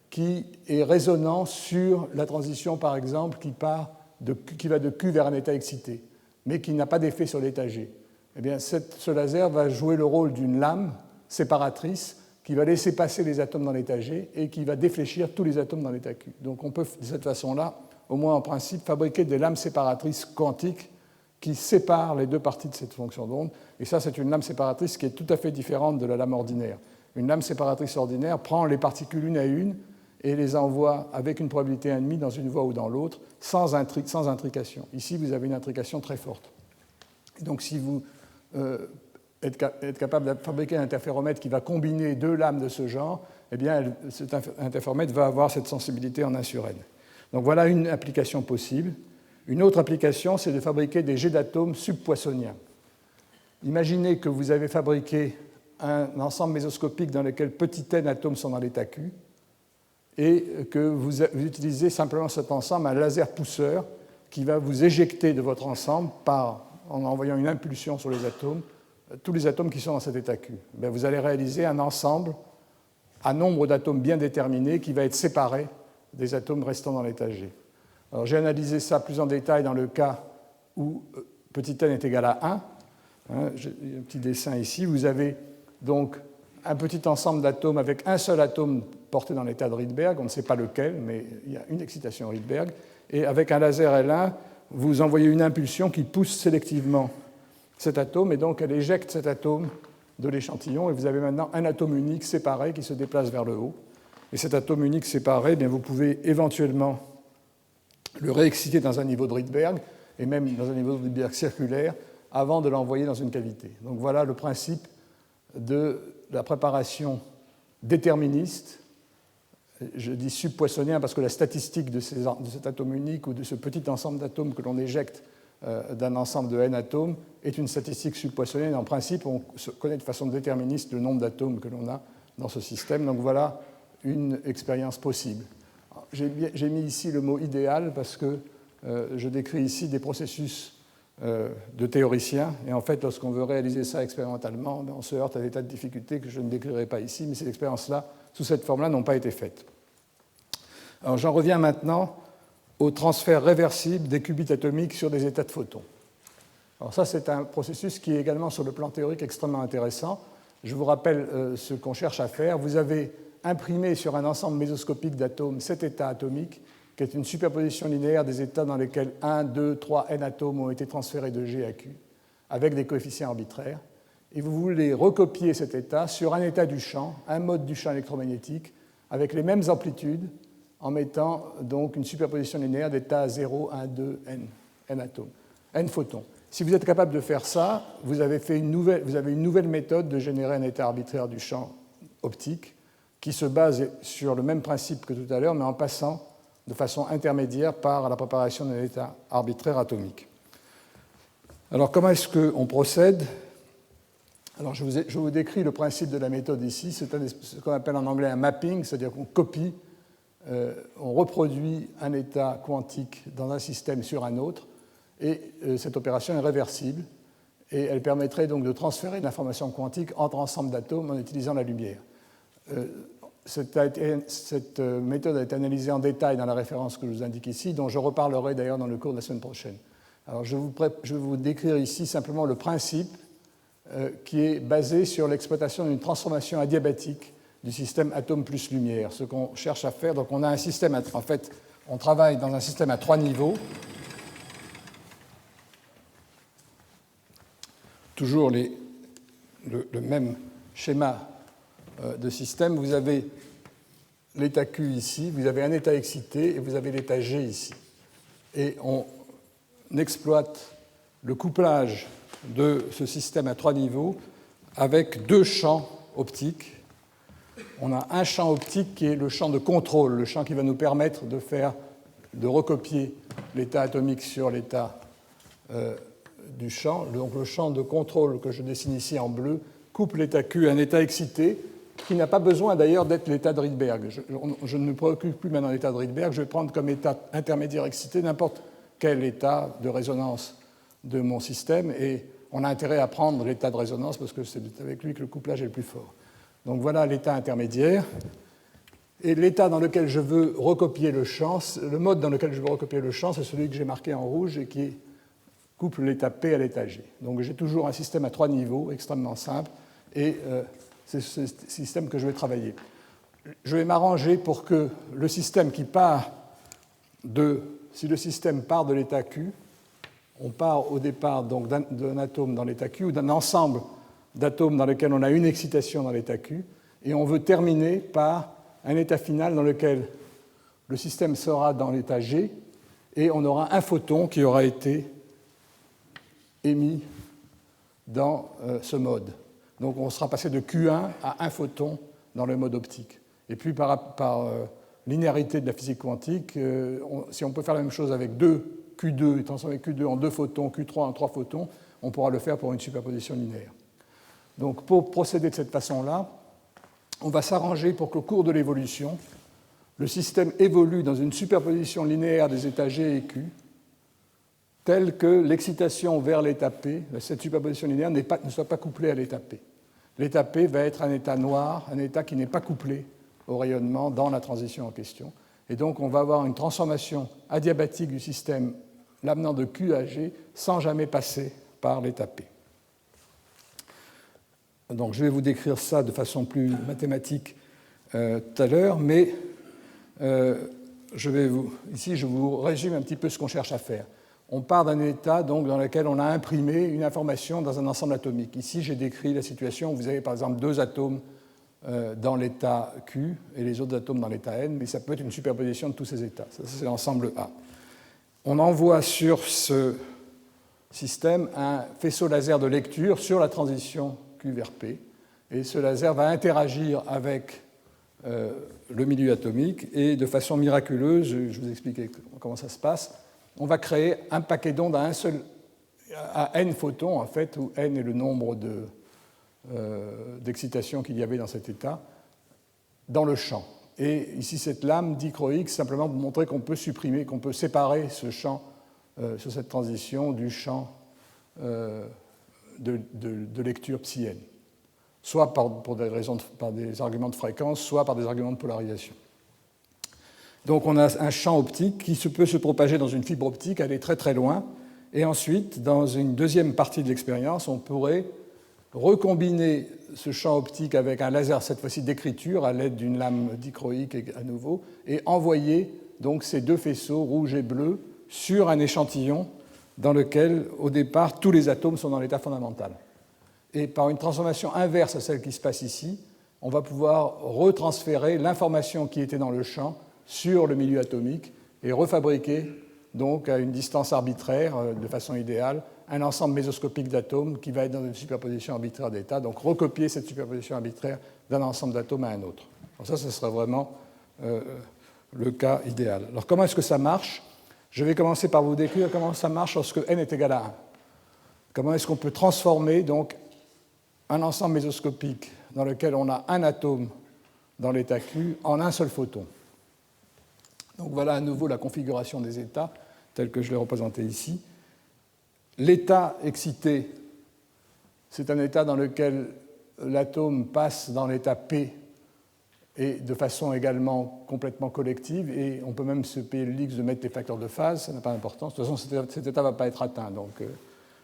qui est résonnant sur la transition, par exemple, qui va de Q vers un état excité, mais qui n'a pas d'effet sur l'état G. Eh bien, ce laser va jouer le rôle d'une lame séparatrice qui va laisser passer les atomes dans l'état G et qui va défléchir tous les atomes dans l'état Q. Donc on peut, de cette façon-là, au moins en principe, fabriquer des lames séparatrices quantiques qui séparent les deux parties de cette fonction d'onde. Et ça, c'est une lame séparatrice qui est tout à fait différente de la lame ordinaire. Une lame séparatrice ordinaire prend les particules une à une et les envoie avec une probabilité 1,5 dans une voie ou dans l'autre, sans intrication. Ici, vous avez une intrication très forte. Donc, si vous êtes capable de fabriquer un interféromètre qui va combiner deux lames de ce genre, eh bien, cet interféromètre va avoir cette sensibilité en 1 sur n. Donc, voilà une application possible. Une autre application, c'est de fabriquer des jets d'atomes subpoissoniens. Imaginez que vous avez fabriqué un ensemble mésoscopique dans lequel petit n atomes sont dans l'état Q, et que vous utilisez simplement cet ensemble, un laser pousseur, qui va vous éjecter de votre ensemble en envoyant une impulsion sur les atomes, tous les atomes qui sont dans cet état Q. Bien, vous allez réaliser un ensemble à nombre d'atomes bien déterminé qui va être séparé des atomes restant dans l'état G. Alors, j'ai analysé ça plus en détail dans le cas où petit n est égal à 1. J'ai un petit dessin ici. Vous avez donc un petit ensemble d'atomes avec un seul atome porté dans l'état de Rydberg, on ne sait pas lequel, mais il y a une excitation Rydberg, et avec un laser L1, vous envoyez une impulsion qui pousse sélectivement cet atome, et donc elle éjecte cet atome de l'échantillon, et vous avez maintenant un atome unique séparé qui se déplace vers le haut. Et cet atome unique séparé, bien, vous pouvez éventuellement le réexciter dans un niveau de Rydberg, et même dans un niveau de Rydberg circulaire, avant de l'envoyer dans une cavité. Donc voilà le principe de la préparation déterministe. Je dis subpoissonien parce que la statistique de cet atome unique ou de ce petit ensemble d'atomes que l'on éjecte d'un ensemble de n atomes est une statistique subpoissonnienne. En principe, on connaît de façon déterministe le nombre d'atomes que l'on a dans ce système. Donc voilà une expérience possible. J'ai mis ici le mot idéal parce que je décris ici des processus de théoriciens. Et en fait, lorsqu'on veut réaliser ça expérimentalement, on se heurte à des tas de difficultés que je ne décrirai pas ici, mais ces expériences-là, sous cette forme-là, n'ont pas été faites. Alors j'en reviens maintenant au transfert réversible des qubits atomiques sur des états de photons. Alors ça, c'est un processus qui est également sur le plan théorique extrêmement intéressant. Je vous rappelle ce qu'on cherche à faire. Vous avez imprimé sur un ensemble mésoscopique d'atomes cet état atomique, qui est une superposition linéaire des états dans lesquels 1, 2, 3, n atomes ont été transférés de G à Q, avec des coefficients arbitraires. Et vous voulez recopier cet état sur un état du champ, un mode du champ électromagnétique, avec les mêmes amplitudes, en mettant donc une superposition linéaire d'états 0, 1, 2, n atomes, n photons. Si vous êtes capable de faire ça, vous avez une nouvelle méthode de générer un état arbitraire du champ optique qui se base sur le même principe que tout à l'heure, mais en passant de façon intermédiaire par la préparation d'un état arbitraire atomique. Alors, comment est-ce qu'on procède? Alors, je vous décris le principe de la méthode ici. C'est ce qu'on appelle en anglais un mapping, c'est-à-dire qu'on copie, on reproduit un état quantique dans un système sur un autre, et cette opération est réversible, et elle permettrait donc de transférer de l'information quantique entre ensembles d'atomes en utilisant la lumière. Cette méthode a été analysée en détail dans la référence que je vous indique ici, dont je reparlerai d'ailleurs dans le cours de la semaine prochaine. Alors, je vais vous décrire ici simplement le principe qui est basé sur l'exploitation d'une transformation adiabatique du système atome plus lumière. Ce qu'on cherche à faire, donc on a un système, en fait, on travaille dans un système à 3 niveaux. Toujours le même schéma de système. Vous avez l'état Q ici, vous avez un état excité et vous avez l'état G ici. Et on exploite le couplage de ce système à 3 niveaux avec 2 champs optiques. On a un champ optique qui est le champ de contrôle, le champ qui va nous permettre de recopier l'état atomique sur l'état du champ. Donc le champ de contrôle que je dessine ici en bleu coupe l'état Q à un état excité qui n'a pas besoin d'ailleurs d'être l'état de Rydberg. Je ne me préoccupe plus maintenant de l'état de Rydberg, je vais prendre comme état intermédiaire excité n'importe quel état de résonance de mon système, et on a intérêt à prendre l'état de résonance parce que c'est avec lui que le couplage est le plus fort. Donc voilà l'état intermédiaire. Et l'état dans lequel je veux recopier le champ, le mode dans lequel je veux recopier le champ, c'est celui que j'ai marqué en rouge et qui couple l'état P à l'état G. Donc j'ai toujours un système à 3 niveaux, extrêmement simple, et c'est ce système que je vais travailler. Je vais m'arranger pour que le système qui part si le système part de l'état Q, on part au départ donc d'un atome dans l'état Q ou d'un ensemble d'atomes dans lequel on a une excitation dans l'état Q, et on veut terminer par un état final dans lequel le système sera dans l'état G et on aura un photon qui aura été émis dans ce mode. Donc on sera passé de Q1 à un photon dans le mode optique. Et puis par linéarité de la physique quantique, si on peut faire la même chose avec Q2 et transformer Q2 en 2 photons, Q3 en 3 photons, on pourra le faire pour une superposition linéaire. Donc pour procéder de cette façon-là, on va s'arranger pour qu'au cours de l'évolution, le système évolue dans une superposition linéaire des états G et Q, telle que l'excitation vers l'état P, cette superposition linéaire, ne soit pas couplée à l'état P. L'état P va être un état noir, un état qui n'est pas couplé au rayonnement dans la transition en question. Et donc on va avoir une transformation adiabatique du système l'amenant de Q à G sans jamais passer par l'état P. Donc je vais vous décrire ça de façon plus mathématique tout à l'heure, mais ici je vous résume un petit peu ce qu'on cherche à faire. On part d'un état donc, dans lequel on a imprimé une information dans un ensemble atomique. Ici, j'ai décrit la situation où vous avez par exemple deux atomes dans l'état Q et les autres atomes dans l'état N, mais ça peut être une superposition de tous ces états. Ça, c'est l'ensemble A. On envoie sur ce système un faisceau laser de lecture sur la transition Q vers P, et ce laser va interagir avec le milieu atomique, et de façon miraculeuse, je vous expliquer comment ça se passe, on va créer un paquet d'ondes à n photons, en fait, où n est le nombre d'excitations qu'il y avait dans cet état, dans le champ. Et ici, cette lame dichroïque, simplement pour montrer qu'on peut supprimer, qu'on peut séparer ce champ sur cette transition du champ de lecture psi n, soit par des arguments de fréquence, soit par des arguments de polarisation. Donc on a un champ optique qui peut se propager dans une fibre optique, aller très très loin, et ensuite, dans une deuxième partie de l'expérience, on pourrait recombiner ce champ optique avec un laser, cette fois-ci d'écriture, à l'aide d'une lame dichroïque à nouveau, et envoyer donc ces deux faisceaux, rouge et bleu, sur un échantillon dans lequel, au départ, tous les atomes sont dans l'état fondamental. Et par une transformation inverse à celle qui se passe ici, on va pouvoir retransférer l'information qui était dans le champ sur le milieu atomique et refabriquer donc à une distance arbitraire, de façon idéale, un ensemble mésoscopique d'atomes qui va être dans une superposition arbitraire d'états, donc recopier cette superposition arbitraire d'un ensemble d'atomes à un autre. Donc ça, ce serait vraiment le cas idéal. Alors comment est-ce que ça marche? Je vais commencer par vous décrire comment ça marche lorsque n est égal à 1. Comment est-ce qu'on peut transformer donc un ensemble mésoscopique dans lequel on a un atome dans l'état Q en un seul photon. Donc voilà à nouveau la configuration des états telle que je l'ai représentée ici. L'état excité, c'est un état dans lequel l'atome passe dans l'état P et de façon également complètement collective, et on peut même se payer le luxe de mettre les facteurs de phase, ça n'a pas d'importance. De toute façon, cet état ne va pas être atteint, donc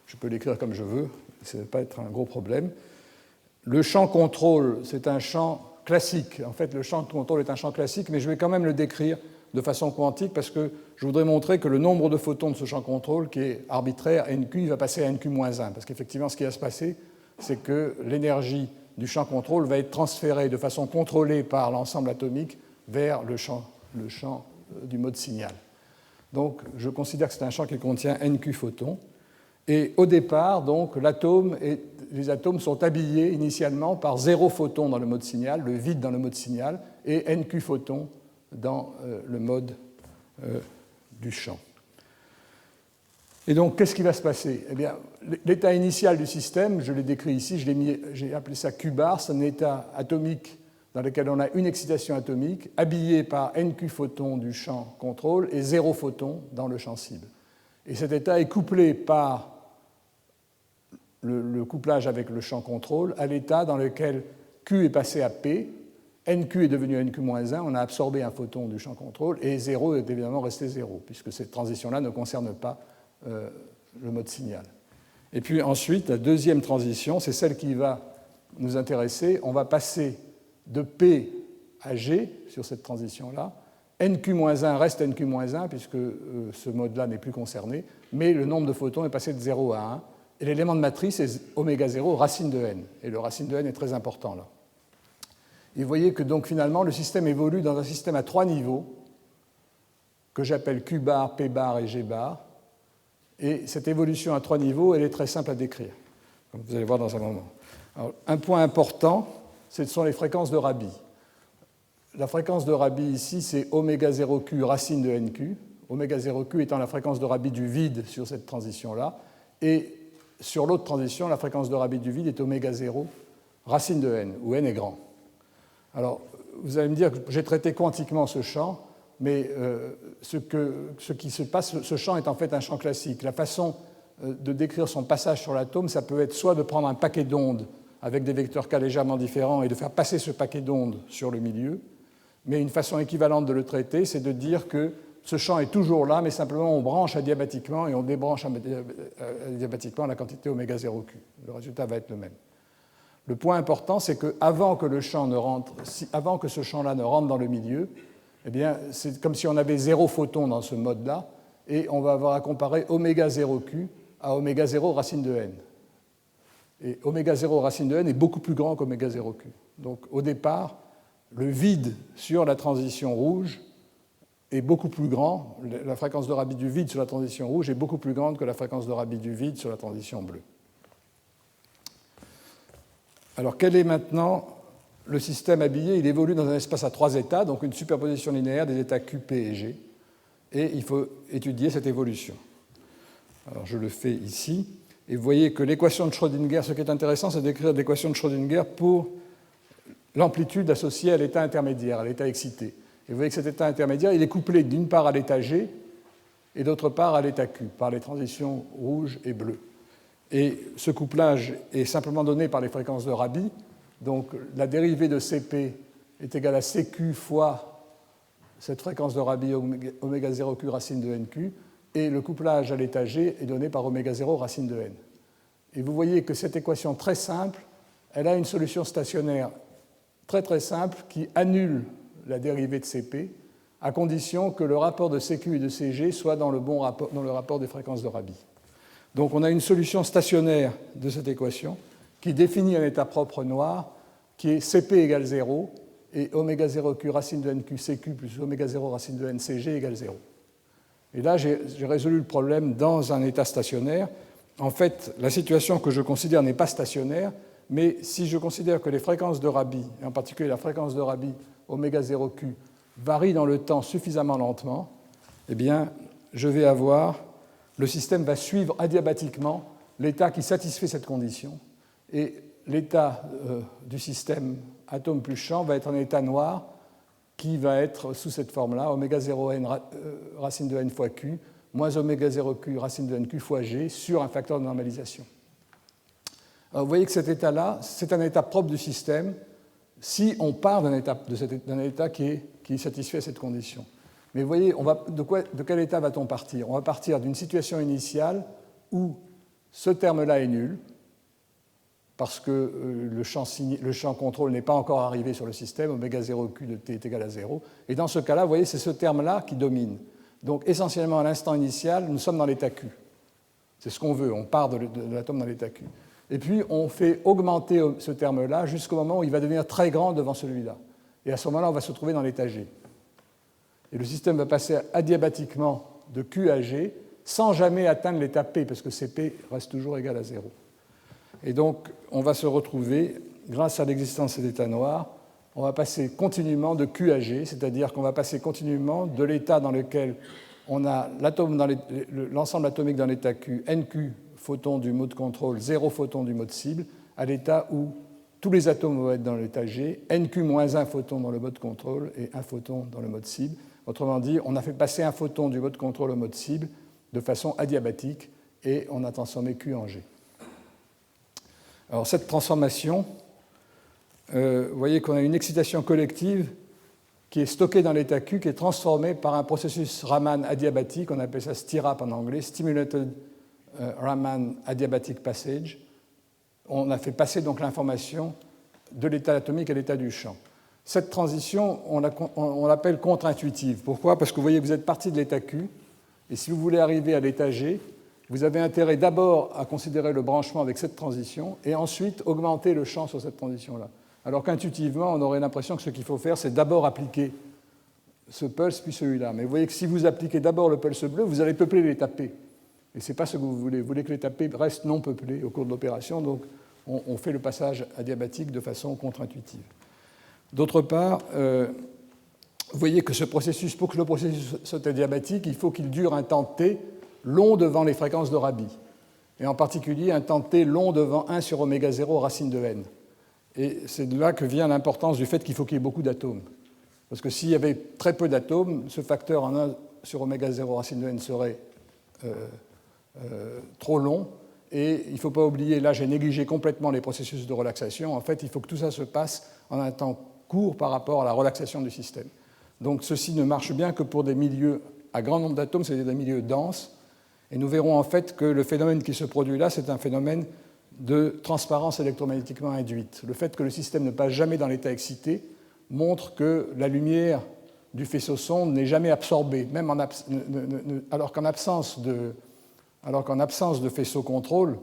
je peux l'écrire comme je veux, ça ne va pas être un gros problème. Le champ contrôle, c'est un champ classique. En fait, le champ de contrôle est un champ classique, mais je vais quand même le décrire de façon quantique parce que je voudrais montrer que le nombre de photons de ce champ contrôle, qui est arbitraire, NQ, il va passer à NQ-1. Parce qu'effectivement, ce qui va se passer, c'est que l'énergie du champ contrôle va être transférée de façon contrôlée par l'ensemble atomique vers le champ du mode signal. Donc, je considère que c'est un champ qui contient NQ photons. Et au départ, donc, les atomes sont habillés initialement par 0 photons dans le mode signal, le vide dans le mode signal, et NQ photons dans le mode du champ. Et donc, qu'est-ce qui va se passer? Eh bien, l'état initial du système, je l'ai décrit ici, j'ai appelé ça Q bar, c'est un état atomique dans lequel on a une excitation atomique habillée par NQ photons du champ contrôle et 0 photons dans le champ cible. Et cet état est couplé par le couplage avec le champ contrôle à l'état dans lequel Q est passé à P, NQ est devenu NQ-1, on a absorbé un photon du champ contrôle, et 0 est évidemment resté 0, puisque cette transition-là ne concerne pas le mode signal. Et puis ensuite, la deuxième transition, c'est celle qui va nous intéresser. On va passer de P à G sur cette transition-là. NQ-1 reste NQ-1, puisque ce mode-là n'est plus concerné, mais le nombre de photons est passé de 0 à 1. Et l'élément de matrice est oméga 0, racine de n. Et le racine de n est très important là. Et vous voyez que donc finalement le système évolue dans un système à 3 niveaux que j'appelle Q bar, P bar et G bar. Et cette évolution à 3 niveaux, elle est très simple à décrire, comme vous allez voir dans un moment. Alors, un point important, ce sont les fréquences de Rabi. La fréquence de Rabi ici, c'est oméga 0Q racine de NQ. Oméga 0Q étant la fréquence de Rabi du vide sur cette transition-là. Et sur l'autre transition, la fréquence de Rabi du vide est oméga 0 racine de n, où n est grand. Alors, vous allez me dire que j'ai traité quantiquement ce champ, mais ce qui se passe, ce champ est en fait un champ classique. La façon de décrire son passage sur l'atome, ça peut être soit de prendre un paquet d'ondes avec des vecteurs K légèrement différents et de faire passer ce paquet d'ondes sur le milieu, mais une façon équivalente de le traiter, c'est de dire que ce champ est toujours là, mais simplement on branche adiabatiquement et on débranche adiabatiquement la quantité oméga 0Q. Le résultat va être le même. Le point important, c'est qu'avant que avant que ce champ-là ne rentre dans le milieu, eh bien, c'est comme si on avait 0 photon dans ce mode-là, et on va avoir à comparer oméga 0Q à oméga 0 racine de n. Et oméga 0 racine de n est beaucoup plus grand qu'oméga 0Q. Donc au départ, le vide sur la transition rouge est beaucoup plus grand, la fréquence de Rabi du vide sur la transition rouge est beaucoup plus grande que la fréquence de Rabi du vide sur la transition bleue. Alors quel est maintenant le système habillé? Il évolue dans un espace à 3 états, donc une superposition linéaire des états Q, P et G, et il faut étudier cette évolution. Alors je le fais ici, et vous voyez que l'équation de Schrödinger, ce qui est intéressant, c'est d'écrire l'équation de Schrödinger pour l'amplitude associée à l'état intermédiaire, à l'état excité. Et vous voyez que cet état intermédiaire, il est couplé d'une part à l'état G et d'autre part à l'état Q, par les transitions rouge et bleu. Et ce couplage est simplement donné par les fréquences de Rabi. Donc la dérivée de Cp est égale à Cq fois cette fréquence de Rabi oméga 0Q racine de NQ, et le couplage à l'état G est donné par oméga 0 racine de N. Et vous voyez que cette équation très simple, elle a une solution stationnaire très très simple qui annule la dérivée de Cp, à condition que le rapport de Cq et de Cg soit dans le rapport des fréquences de Rabi. Donc on a une solution stationnaire de cette équation qui définit un état propre noir qui est Cp égale 0 et oméga 0Q racine de NQ Cq plus oméga 0 racine de N Cg égale 0. Et là, j'ai résolu le problème dans un état stationnaire. En fait, la situation que je considère n'est pas stationnaire, mais si je considère que les fréquences de Rabi, et en particulier la fréquence de Rabi oméga 0Q, varient dans le temps suffisamment lentement, eh bien, le système va suivre adiabatiquement l'état qui satisfait cette condition, et l'état du système atome plus champ va être un état noir qui va être sous cette forme-là, oméga 0n racine de n fois q, moins oméga 0q racine de nq fois g, sur un facteur de normalisation. Alors vous voyez que cet état-là, c'est un état propre du système si on part d'un état qui satisfait cette condition. Mais vous voyez, de quel état va-t-on partir? On va partir d'une situation initiale où ce terme-là est nul, parce que le champ contrôle n'est pas encore arrivé sur le système, oméga 0q de t est égal à 0. Et dans ce cas-là, vous voyez, c'est ce terme-là qui domine. Donc essentiellement, à l'instant initial, nous sommes dans l'état Q. C'est ce qu'on veut, on part de l'atome dans l'état Q. Et puis, on fait augmenter ce terme-là jusqu'au moment où il va devenir très grand devant celui-là. Et à ce moment-là, on va se trouver dans l'état G. Et le système va passer adiabatiquement de Q à G sans jamais atteindre l'état P, parce que Cp reste toujours égal à 0. Et donc, on va se retrouver, grâce à l'existence de l'état noir, on va passer continuellement de Q à G, c'est-à-dire qu'on va passer continuellement de l'état dans lequel on a l'ensemble atomique dans l'état Q, NQ photons du mode contrôle, 0 photons du mode cible, à l'état où tous les atomes vont être dans l'état G, NQ moins 1 photon dans le mode contrôle et 1 photon dans le mode cible. Autrement dit, on a fait passer un photon du mode contrôle au mode cible de façon adiabatique et on a transformé Q en G. Alors cette transformation, vous voyez qu'on a une excitation collective qui est stockée dans l'état Q, qui est transformée par un processus Raman adiabatique, on appelle ça STIRAP en anglais, Stimulated Raman Adiabatic Passage. On a fait passer donc l'information de l'état atomique à l'état du champ. Cette transition, on l'appelle contre-intuitive. Pourquoi? Parce que vous voyez, vous êtes parti de l'état Q, et si vous voulez arriver à l'état G, vous avez intérêt d'abord à considérer le branchement avec cette transition, et ensuite augmenter le champ sur cette transition-là. Alors qu'intuitivement, on aurait l'impression que ce qu'il faut faire, c'est d'abord appliquer ce pulse, puis celui-là. Mais vous voyez que si vous appliquez d'abord le pulse bleu, vous allez peupler l'état P. Et ce n'est pas ce que vous voulez. Vous voulez que l'état P reste non peuplé au cours de l'opération, donc on fait le passage adiabatique de façon contre-intuitive. D'autre part, vous voyez que ce processus, pour que le processus soit adiabatique, il faut qu'il dure un temps t long devant les fréquences de Rabi, et en particulier un temps t long devant 1 sur oméga 0 racine de n. Et c'est de là que vient l'importance du fait qu'il faut qu'il y ait beaucoup d'atomes. Parce que s'il y avait très peu d'atomes, ce facteur en 1 sur oméga 0 racine de n serait trop long. Et il ne faut pas oublier, là j'ai négligé complètement les processus de relaxation. En fait, il faut que tout ça se passe en un temps court par rapport à la relaxation du système. Donc ceci ne marche bien que pour des milieux à grand nombre d'atomes, c'est-à-dire des milieux denses. Et nous verrons en fait que le phénomène qui se produit là, c'est un phénomène de transparence électromagnétiquement induite. Le fait que le système ne passe jamais dans l'état excité montre que la lumière du faisceau sonde n'est jamais absorbée, même alors qu'en absence de faisceau contrôle,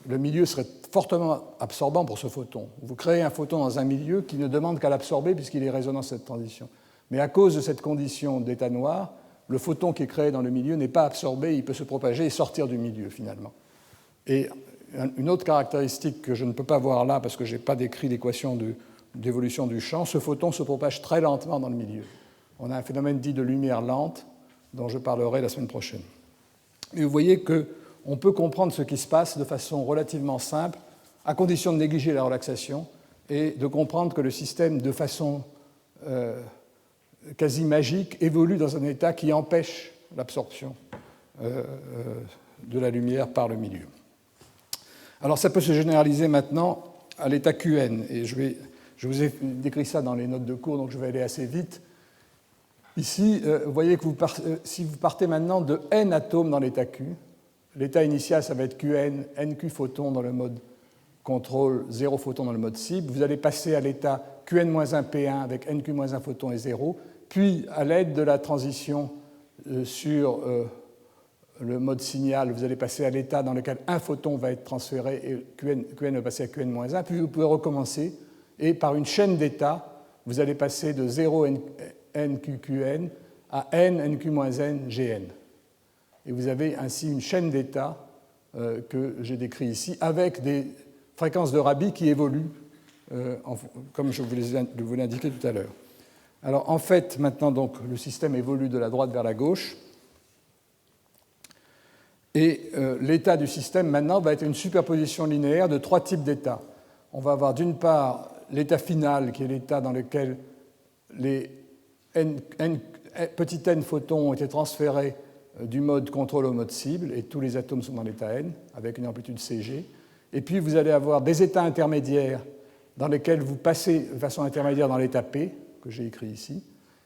le milieu serait fortement absorbant pour ce photon. Vous créez un photon dans un milieu qui ne demande qu'à l'absorber puisqu'il est résonant à cette transition. Mais à cause de cette condition d'état noir, le photon qui est créé dans le milieu n'est pas absorbé, il peut se propager et sortir du milieu finalement. Et une autre caractéristique que je ne peux pas voir là parce que je n'ai pas décrit l'équation d'évolution du champ, ce photon se propage très lentement dans le milieu. On a un phénomène dit de lumière lente dont je parlerai la semaine prochaine. Et vous voyez qu'on peut comprendre ce qui se passe de façon relativement simple, à condition de négliger la relaxation et de comprendre que le système, de façon quasi magique, évolue dans un état qui empêche l'absorption de la lumière par le milieu. Alors ça peut se généraliser maintenant à l'état QN, et je vous ai décrit ça dans les notes de cours, donc je vais aller assez vite. Ici, vous voyez que si vous partez maintenant de n atomes dans l'état Q, l'état initial, ça va être Qn, nq photons dans le mode contrôle, 0 photons dans le mode cible. Vous allez passer à l'état Qn-1 P1 avec nq-1 photon et 0, puis à l'aide de la transition sur le mode signal, vous allez passer à l'état dans lequel un photon va être transféré et Qn va passer à Qn-1, puis vous pouvez recommencer, et par une chaîne d'états, vous allez passer de 0 nqqn à n nq-n gn. Et vous avez ainsi une chaîne d'états que j'ai décrit ici, avec des fréquences de Rabi qui évoluent, comme je vous l'ai indiqué tout à l'heure. Alors en fait, maintenant, donc, le système évolue de la droite vers la gauche, et l'état du système, maintenant, va être une superposition linéaire de 3 types d'états. On va avoir d'une part l'état final, qui est l'état dans lequel les petit n photons ont été transférés du mode contrôle au mode cible, et tous les atomes sont dans l'état n, avec une amplitude Cg. Et puis vous allez avoir des états intermédiaires dans lesquels vous passez de façon intermédiaire dans l'état P, que j'ai écrit ici.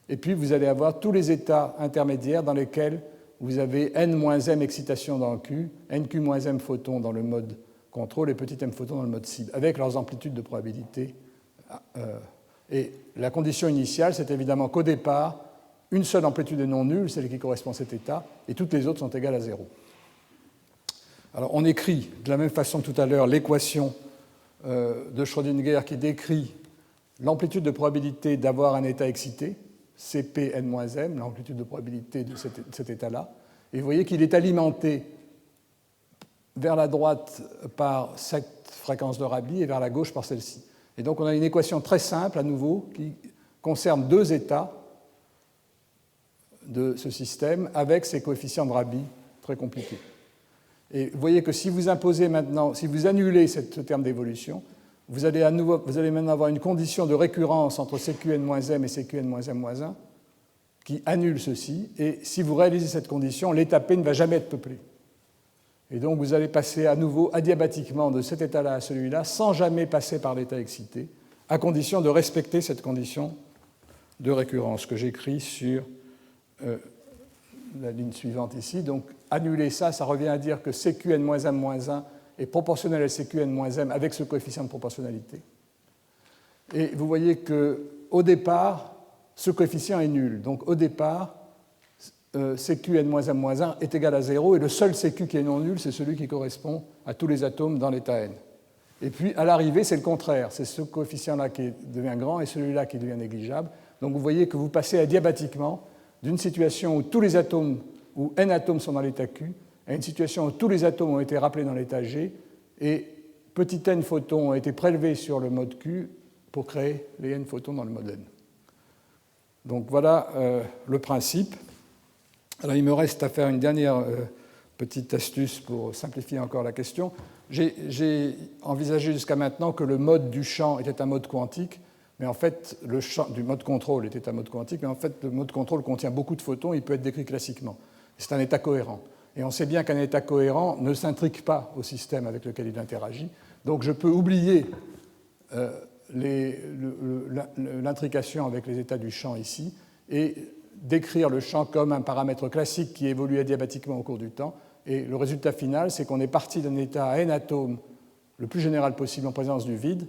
Et puis vous allez avoir tous les états intermédiaires dans lesquels vous avez n-m excitation dans Q, nq-m photons dans le mode contrôle et petit m photons dans le mode cible, avec leurs amplitudes de probabilité. Et la condition initiale, c'est évidemment qu'au départ, une seule amplitude est non nulle, celle qui correspond à cet état, et toutes les autres sont égales à 0. Alors on écrit de la même façon que tout à l'heure l'équation de Schrödinger qui décrit l'amplitude de probabilité d'avoir un état excité, Cpn-m, l'amplitude de probabilité de cet état-là. Et vous voyez qu'il est alimenté vers la droite par cette fréquence de Rabi et vers la gauche par celle-ci. Et donc on a une équation très simple, à nouveau, qui concerne deux états de ce système avec ces coefficients de Rabi très compliqués. Et vous voyez que si vous imposez maintenant, si vous annulez ce terme d'évolution, vous allez maintenant avoir une condition de récurrence entre CQN-M et CQN-M-1 qui annule ceci. Et si vous réalisez cette condition, l'état P ne va jamais être peuplé. Et donc vous allez passer à nouveau adiabatiquement de cet état-là à celui-là sans jamais passer par l'état excité, à condition de respecter cette condition de récurrence que j'écris sur la ligne suivante ici. Donc annuler ça, ça revient à dire que CQN-M-1 est proportionnel à CQN-M avec ce coefficient de proportionnalité. Et vous voyez qu'au départ, ce coefficient est nul. Donc au départ, CQN-M-1 est égal à 0, et le seul CQ qui est non nul, c'est celui qui correspond à tous les atomes dans l'état n. Et puis à l'arrivée, c'est le contraire. C'est ce coefficient-là qui devient grand et celui-là qui devient négligeable. Donc vous voyez que vous passez adiabatiquement d'une situation où tous les atomes, où n atomes sont dans l'état Q, à une situation où tous les atomes ont été rappelés dans l'état G et petit n photons ont été prélevés sur le mode Q pour créer les n photons dans le mode n. Donc voilà le principe. Alors il me reste à faire une dernière petite astuce pour simplifier encore la question. J'ai envisagé jusqu'à maintenant que le mode du champ était un mode quantique, mais en fait, le champ du mode contrôle était un mode quantique, mais en fait, le mode contrôle contient beaucoup de photons, il peut être décrit classiquement. C'est un état cohérent. Et on sait bien qu'un état cohérent ne s'intrique pas au système avec lequel il interagit. Donc je peux oublier l'intrication avec les états du champ ici et décrire le champ comme un paramètre classique qui évolue adiabatiquement au cours du temps. Et le résultat final, c'est qu'on est parti d'un état à n atomes le plus général possible en présence du vide,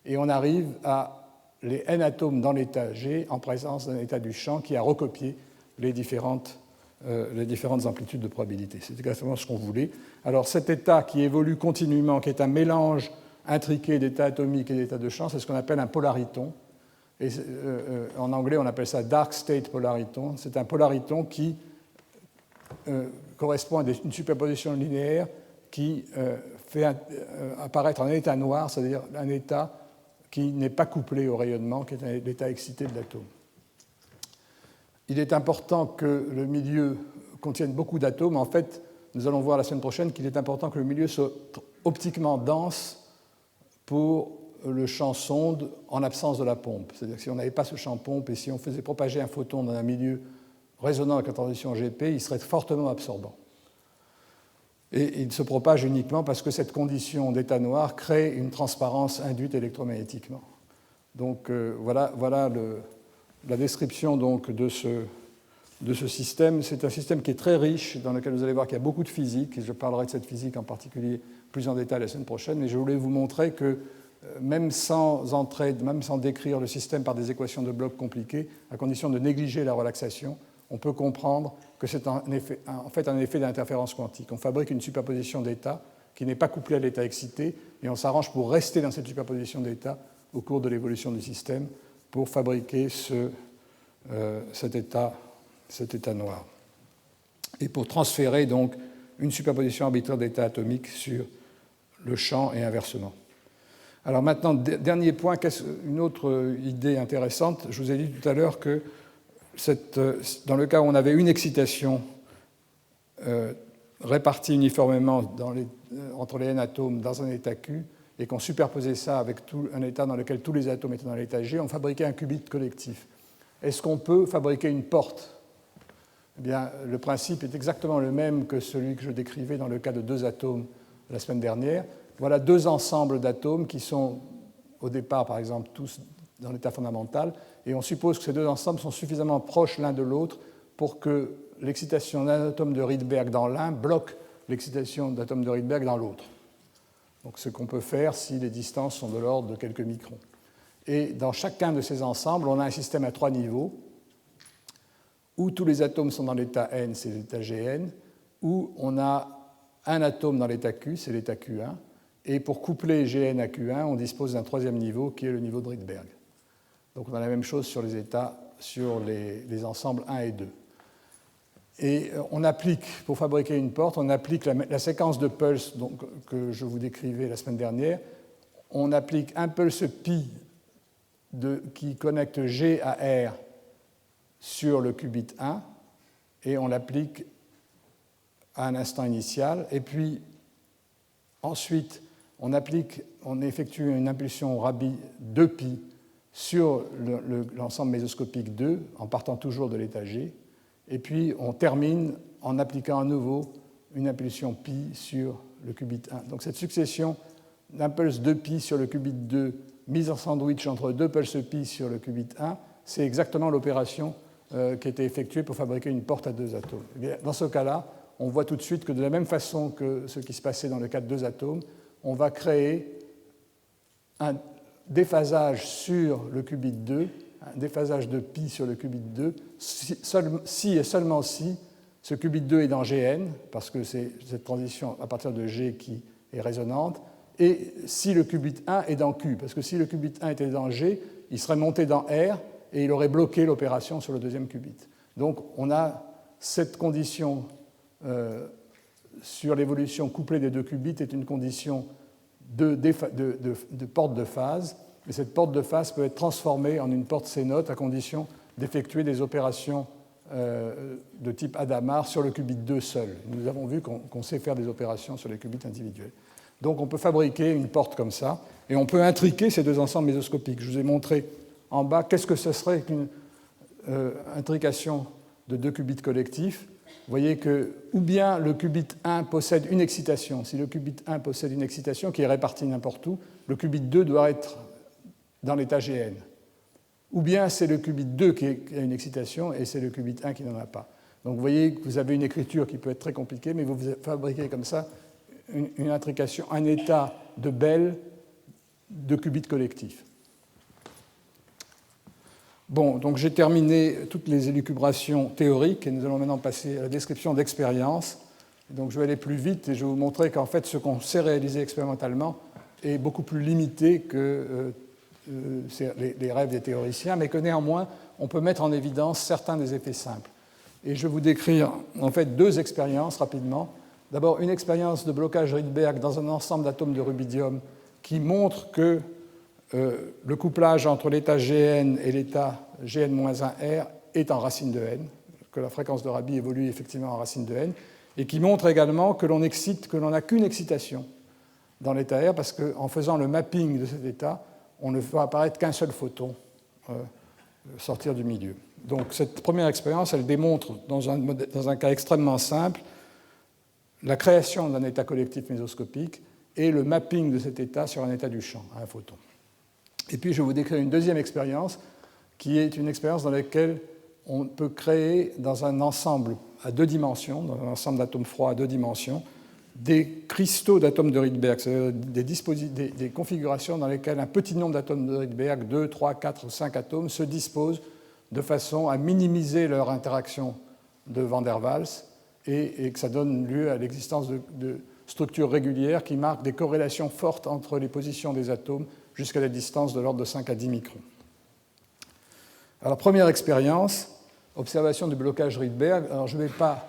et on arrive à les n atomes dans l'état G en présence d'un état du champ qui a recopié les différentes amplitudes de probabilité. C'est exactement ce qu'on voulait. Alors cet état qui évolue continuellement, qui est un mélange intriqué d'états atomiques et d'états de champ, c'est ce qu'on appelle un polariton. Et, en anglais, on appelle ça dark state polariton. C'est un polariton qui correspond à une superposition linéaire qui fait apparaître un état noir, c'est-à-dire un état qui n'est pas couplé au rayonnement, qui est l'état excité de l'atome. Il est important que le milieu contienne beaucoup d'atomes. En fait, nous allons voir la semaine prochaine qu'il est important que le milieu soit optiquement dense pour le champ sonde en absence de la pompe. C'est-à-dire que si on n'avait pas ce champ pompe et si on faisait propager un photon dans un milieu résonnant avec la transition GP, il serait fortement absorbant. Et il se propage uniquement parce que cette condition d'état noir crée une transparence induite électromagnétiquement. Donc voilà la description donc, de ce système. C'est un système qui est très riche, dans lequel vous allez voir qu'il y a beaucoup de physique, et je parlerai de cette physique en particulier plus en détail la semaine prochaine, mais je voulais vous montrer que même sans décrire le système par des équations de blocs compliquées, à condition de négliger la relaxation, on peut comprendre que c'est en fait un effet d'interférence quantique. On fabrique une superposition d'états qui n'est pas couplée à l'état excité, et on s'arrange pour rester dans cette superposition d'états au cours de l'évolution du système pour fabriquer cet état noir. Et pour transférer donc une superposition arbitraire d'états atomiques sur le champ et inversement. Alors maintenant, dernier point, une autre idée intéressante. Je vous ai dit tout à l'heure que dans le cas où on avait une excitation répartie uniformément entre les n atomes dans un état Q, et qu'on superposait ça avec un état dans lequel tous les atomes étaient dans l'état G, on fabriquait un qubit collectif. Est-ce qu'on peut fabriquer une porte? Eh bien, le principe est exactement le même que celui que je décrivais dans le cas de deux atomes la semaine dernière. Voilà deux ensembles d'atomes qui sont au départ, par exemple, tous dans l'état fondamental, et on suppose que ces deux ensembles sont suffisamment proches l'un de l'autre pour que l'excitation d'un atome de Rydberg dans l'un bloque l'excitation d'atomes de Rydberg dans l'autre. Donc ce qu'on peut faire si les distances sont de l'ordre de quelques microns. Et dans chacun de ces ensembles, on a un système à trois niveaux, où tous les atomes sont dans l'état N, c'est l'état Gn, où on a un atome dans l'état Q, c'est l'état Q1, et pour coupler Gn à Q1, on dispose d'un troisième niveau qui est le niveau de Rydberg. Donc on a la même chose sur les états, sur les ensembles 1 et 2. Et on applique, pour fabriquer une porte, on applique la séquence de pulses que je vous décrivais la semaine dernière. On applique un pulse pi qui connecte G à R sur le qubit 1, et on l'applique à un instant initial. Et puis, ensuite, on effectue une impulsion Rabi 2pi sur l'ensemble mésoscopique 2, en partant toujours de l'état G. Et puis, on termine en appliquant à nouveau une impulsion pi sur le qubit 1. Donc, cette succession d'impulses 2pi sur le qubit 2, mise en sandwich entre deux pulses pi sur le qubit 1, c'est exactement l'opération qui a été effectuée pour fabriquer une porte à deux atomes. Et bien, dans ce cas-là, on voit tout de suite que de la même façon que ce qui se passait dans le cas de deux atomes, on va créer un déphasage sur le qubit 2, un déphasage de pi sur le qubit 2, si et seulement si ce qubit 2 est dans Gn, parce que c'est cette transition à partir de G qui est résonante, et si le qubit 1 est dans Q, parce que si le qubit 1 était dans G, il serait monté dans R et il aurait bloqué l'opération sur le deuxième qubit. Donc on a cette condition sur l'évolution couplée des deux qubits est une condition de porte de phase, et cette porte de phase peut être transformée en une porte C0 à condition d'effectuer des opérations de type Hadamard sur le qubit 2 seul. Nous avons vu qu'on sait faire des opérations sur les qubits individuels. Donc on peut fabriquer une porte comme ça, et on peut intriquer ces deux ensembles mésoscopiques. Je vous ai montré en bas qu'est-ce que ce serait qu'une intrication de deux qubits collectifs. Vous voyez que, ou bien le qubit 1 possède une excitation. Si le qubit 1 possède une excitation qui est répartie n'importe où, le qubit 2 doit être dans l'état Gn. Ou bien c'est le qubit 2 qui a une excitation et c'est le qubit 1 qui n'en a pas. Donc vous voyez que vous avez une écriture qui peut être très compliquée, mais vous fabriquez comme ça une intrication, un état de Bell de qubits collectifs. Bon, donc j'ai terminé toutes les élucubrations théoriques et nous allons maintenant passer à la description d'expériences. Donc je vais aller plus vite et je vais vous montrer qu'en fait ce qu'on sait réaliser expérimentalement est beaucoup plus limité que les rêves des théoriciens, mais que néanmoins on peut mettre en évidence certains des effets simples. Et je vais vous décrire en fait deux expériences rapidement. D'abord une expérience de blocage Rydberg dans un ensemble d'atomes de rubidium qui montre que le couplage entre l'état Gn et l'état Gn-1R est en racine de n, que la fréquence de Rabi évolue effectivement en racine de n, et qui montre également que l'on n'a qu'une excitation dans l'état R, parce qu'en faisant le mapping de cet état, on ne voit apparaître qu'un seul photon sortir du milieu. Donc cette première expérience, elle démontre, dans un cas extrêmement simple, la création d'un état collectif mésoscopique et le mapping de cet état sur un état du champ, à un photon. Et puis je vais vous décrire une deuxième expérience, qui est une expérience dans laquelle on peut créer dans un ensemble à deux dimensions, dans un ensemble d'atomes froids à deux dimensions, des cristaux d'atomes de Rydberg, c'est-à-dire des configurations dans lesquelles un petit nombre d'atomes de Rydberg, 2, 3, 4 ou 5 atomes, se disposent de façon à minimiser leur interaction de Van der Waals et que ça donne lieu à l'existence de structures régulières qui marquent des corrélations fortes entre les positions des atomes jusqu'à des distances de l'ordre de 5 à 10 microns. Alors, première expérience, observation du blocage Rydberg. Alors, je ne vais pas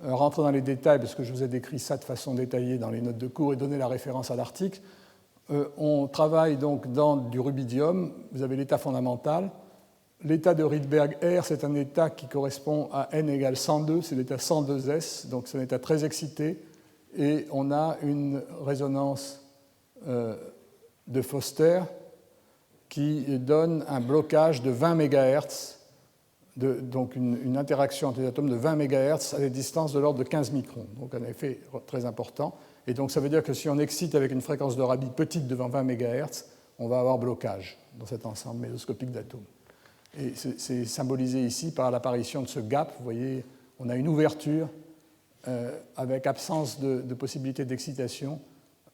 rentrer dans les détails parce que je vous ai décrit ça de façon détaillée dans les notes de cours et donné la référence à l'article. On travaille donc dans du rubidium. Vous avez l'état fondamental. L'état de Rydberg R, c'est un état qui correspond à n égale 102, c'est l'état 102S, donc c'est un état très excité, et on a une résonance de Foster qui donne un blocage de 20 MHz, donc une interaction entre les atomes de 20 MHz à des distances de l'ordre de 15 microns, donc un effet très important. Et donc ça veut dire que si on excite avec une fréquence de Rabi petite devant 20 MHz, on va avoir blocage dans cet ensemble mésoscopique d'atomes. Et c'est symbolisé ici par l'apparition de ce gap. Vous voyez, on a une ouverture avec absence de possibilité d'excitation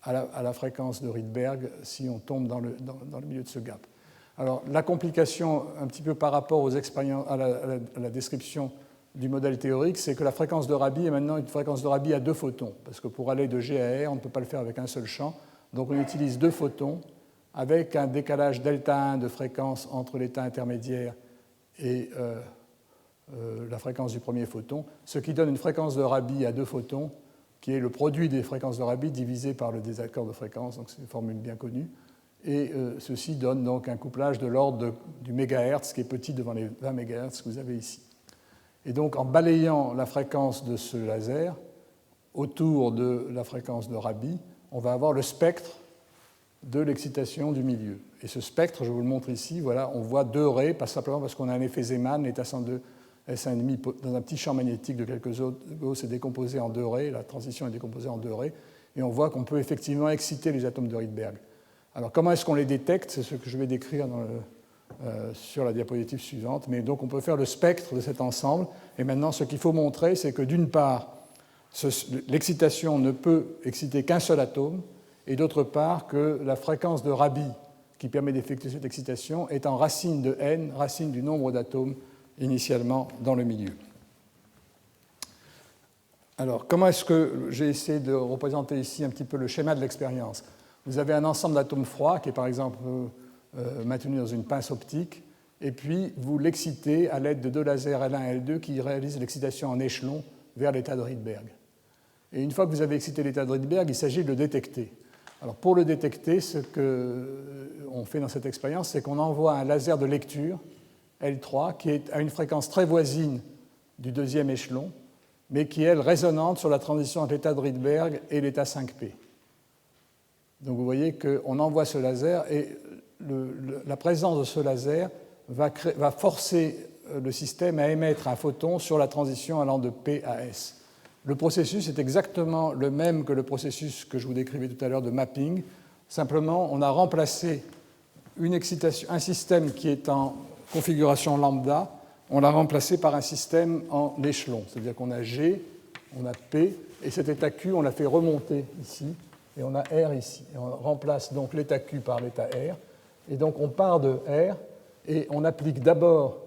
à la fréquence de Rydberg si on tombe dans le milieu de ce gap. Alors, la complication, un petit peu par rapport aux expériences, à la description du modèle théorique, c'est que la fréquence de Rabi est maintenant une fréquence de Rabi à deux photons, parce que pour aller de G à R, on ne peut pas le faire avec un seul champ. Donc, on utilise deux photons avec un décalage delta 1 de fréquence entre l'état intermédiaire et la fréquence du premier photon, ce qui donne une fréquence de Rabi à deux photons, qui est le produit des fréquences de Rabi divisé par le désaccord de fréquence, donc c'est une formule bien connue. Et ceci donne donc un couplage de l'ordre du mégahertz, qui est petit devant les 20 MHz que vous avez ici. Et donc, en balayant la fréquence de ce laser autour de la fréquence de Rabi, on va avoir le spectre de l'excitation du milieu. Et ce spectre, je vous le montre ici, voilà, on voit deux raies, pas simplement parce qu'on a un effet Zeeman, l'état 102 S1,5 dans un petit champ magnétique de quelques Gauss est décomposé en deux raies, la transition est décomposée en deux raies, et on voit qu'on peut effectivement exciter les atomes de Rydberg. Alors comment est-ce qu'on les détecte? C'est ce que je vais décrire sur la diapositive suivante. Mais donc on peut faire le spectre de cet ensemble. Et maintenant, ce qu'il faut montrer, c'est que d'une part, l'excitation ne peut exciter qu'un seul atome, et d'autre part, que la fréquence de Rabi qui permet d'effectuer cette excitation est en racine de n, racine du nombre d'atomes initialement dans le milieu. Alors, comment est-ce que j'ai essayé de représenter ici un petit peu le schéma de l'expérience? Vous avez un ensemble d'atomes froids qui est par exemple maintenu dans une pince optique, et puis vous l'excitez à l'aide de deux lasers L1 et L2 qui réalisent l'excitation en échelon vers l'état de Rydberg. Et une fois que vous avez excité l'état de Rydberg, il s'agit de le détecter. Alors pour le détecter, ce qu'on fait dans cette expérience, c'est qu'on envoie un laser de lecture, L3, qui est à une fréquence très voisine du deuxième échelon, mais qui est, elle, résonante sur la transition entre l'état de Rydberg et l'état 5P. Donc vous voyez qu'on envoie ce laser et la présence de ce laser va forcer le système à émettre un photon sur la transition allant de P à S. Le processus est exactement le même que le processus que je vous décrivais tout à l'heure de mapping. Simplement, on a remplacé un système qui est en configuration lambda, on l'a remplacé par un système en échelon. C'est-à-dire qu'on a G, on a P, et cet état Q, on l'a fait remonter ici et on a R ici. Et on remplace donc l'état Q par l'état R. Et donc on part de R et on applique d'abord,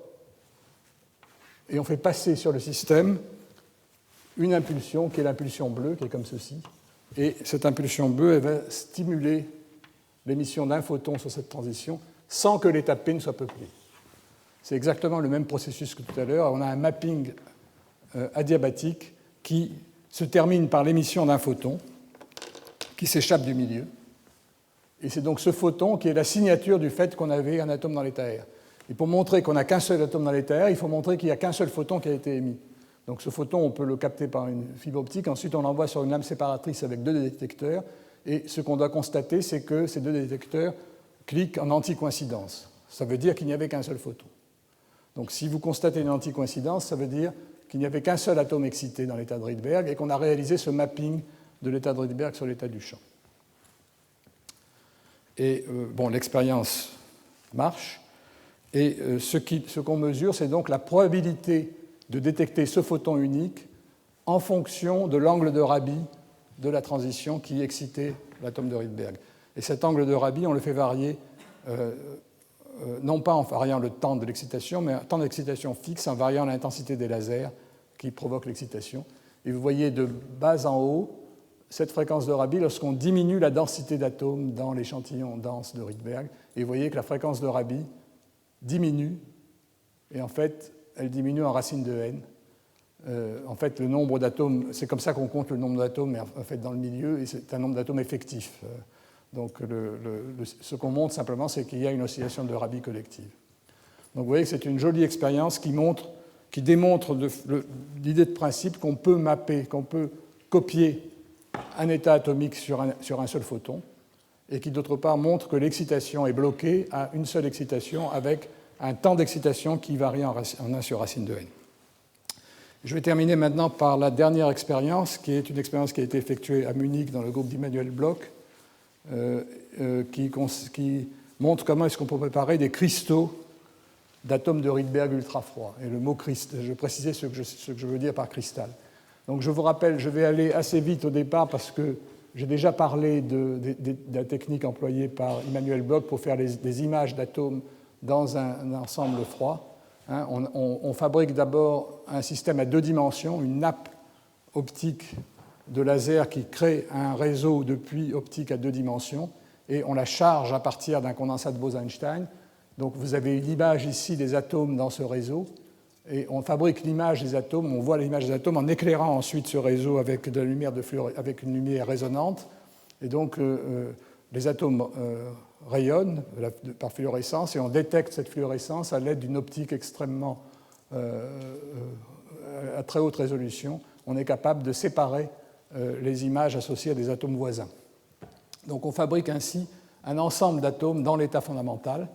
et on fait passer sur le système une impulsion qui est l'impulsion bleue, qui est comme ceci. Et cette impulsion bleue, elle va stimuler l'émission d'un photon sur cette transition sans que l'état P ne soit peuplé. C'est exactement le même processus que tout à l'heure. On a un mapping adiabatique qui se termine par l'émission d'un photon qui s'échappe du milieu. Et c'est donc ce photon qui est la signature du fait qu'on avait un atome dans l'état R. Et pour montrer qu'on n'a qu'un seul atome dans l'état R, il faut montrer qu'il n'y a qu'un seul photon qui a été émis. Donc ce photon, on peut le capter par une fibre optique. Ensuite, on l'envoie sur une lame séparatrice avec deux détecteurs. Et ce qu'on doit constater, c'est que ces deux détecteurs cliquent en anticoïncidence. Ça veut dire qu'il n'y avait qu'un seul photon. Donc si vous constatez une anticoïncidence, ça veut dire qu'il n'y avait qu'un seul atome excité dans l'état de Rydberg et qu'on a réalisé ce mapping de l'état de Rydberg sur l'état du champ. Et bon, l'expérience marche. Et ce qu'on mesure, c'est donc la probabilité de détecter ce photon unique en fonction de l'angle de Rabi de la transition qui excitait l'atome de Rydberg. Et cet angle de Rabi, on le fait varier, non pas en variant le temps de l'excitation, mais un temps d'excitation fixe en variant l'intensité des lasers qui provoquent l'excitation. Et vous voyez de bas en haut cette fréquence de Rabi lorsqu'on diminue la densité d'atomes dans l'échantillon dense de Rydberg. Et vous voyez que la fréquence de Rabi diminue, et en fait, elle diminue en racine de n. En fait, le nombre d'atomes, c'est comme ça qu'on compte le nombre d'atomes, mais en fait dans le milieu, et c'est un nombre d'atomes effectif. Donc ce qu'on montre simplement, c'est qu'il y a une oscillation de Rabi collective. Donc vous voyez que c'est une jolie expérience qui démontre l'idée de principe qu'on peut mapper, qu'on peut copier un état atomique sur un seul photon, et qui d'autre part montre que l'excitation est bloquée à une seule excitation avec un temps d'excitation qui varie en 1 sur racine de n. Je vais terminer maintenant par la dernière expérience, qui est une expérience qui a été effectuée à Munich dans le groupe d'Immanuel Bloch, qui montre comment est-ce qu'on peut préparer des cristaux d'atomes de Rydberg ultra-froids. Et le mot cristal, je précisais ce que je veux dire par cristal. Donc je vous rappelle, je vais aller assez vite au départ parce que j'ai déjà parlé de la technique employée par Immanuel Bloch pour faire des images d'atomes dans un ensemble froid. Hein, on fabrique d'abord un système à 2 dimensions, une nappe optique de laser qui crée un réseau de puits optiques à 2 dimensions, et on la charge à partir d'un condensat de Bose-Einstein. Donc vous avez l'image ici des atomes dans ce réseau, et on fabrique l'image des atomes, on voit l'image des atomes en éclairant ensuite ce réseau avec avec une lumière résonante. Et donc les atomes rayonnent par fluorescence, et on détecte cette fluorescence à l'aide d'une optique extrêmement à très haute résolution. On est capable de séparer les images associées à des atomes voisins. Donc on fabrique ainsi un ensemble d'atomes dans l'état fondamental,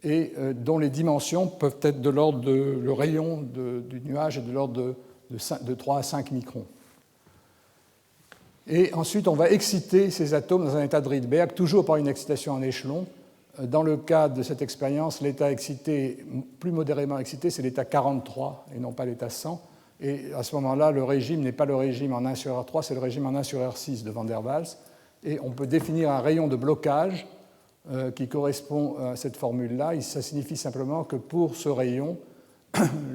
et dont les dimensions peuvent être de l'ordre le rayon du nuage est de l'ordre de 3 à 5 microns. Et ensuite, on va exciter ces atomes dans un état de Rydberg, toujours par une excitation en échelon. Dans le cas de cette expérience, l'état excité, plus modérément excité, c'est l'état 43 et non pas l'état 100. Et à ce moment-là, le régime n'est pas le régime en 1 sur R3, c'est le régime en 1 sur R6 de Van der Waals. Et on peut définir un rayon de blocage qui correspond à cette formule-là. Ça signifie simplement que pour ce rayon,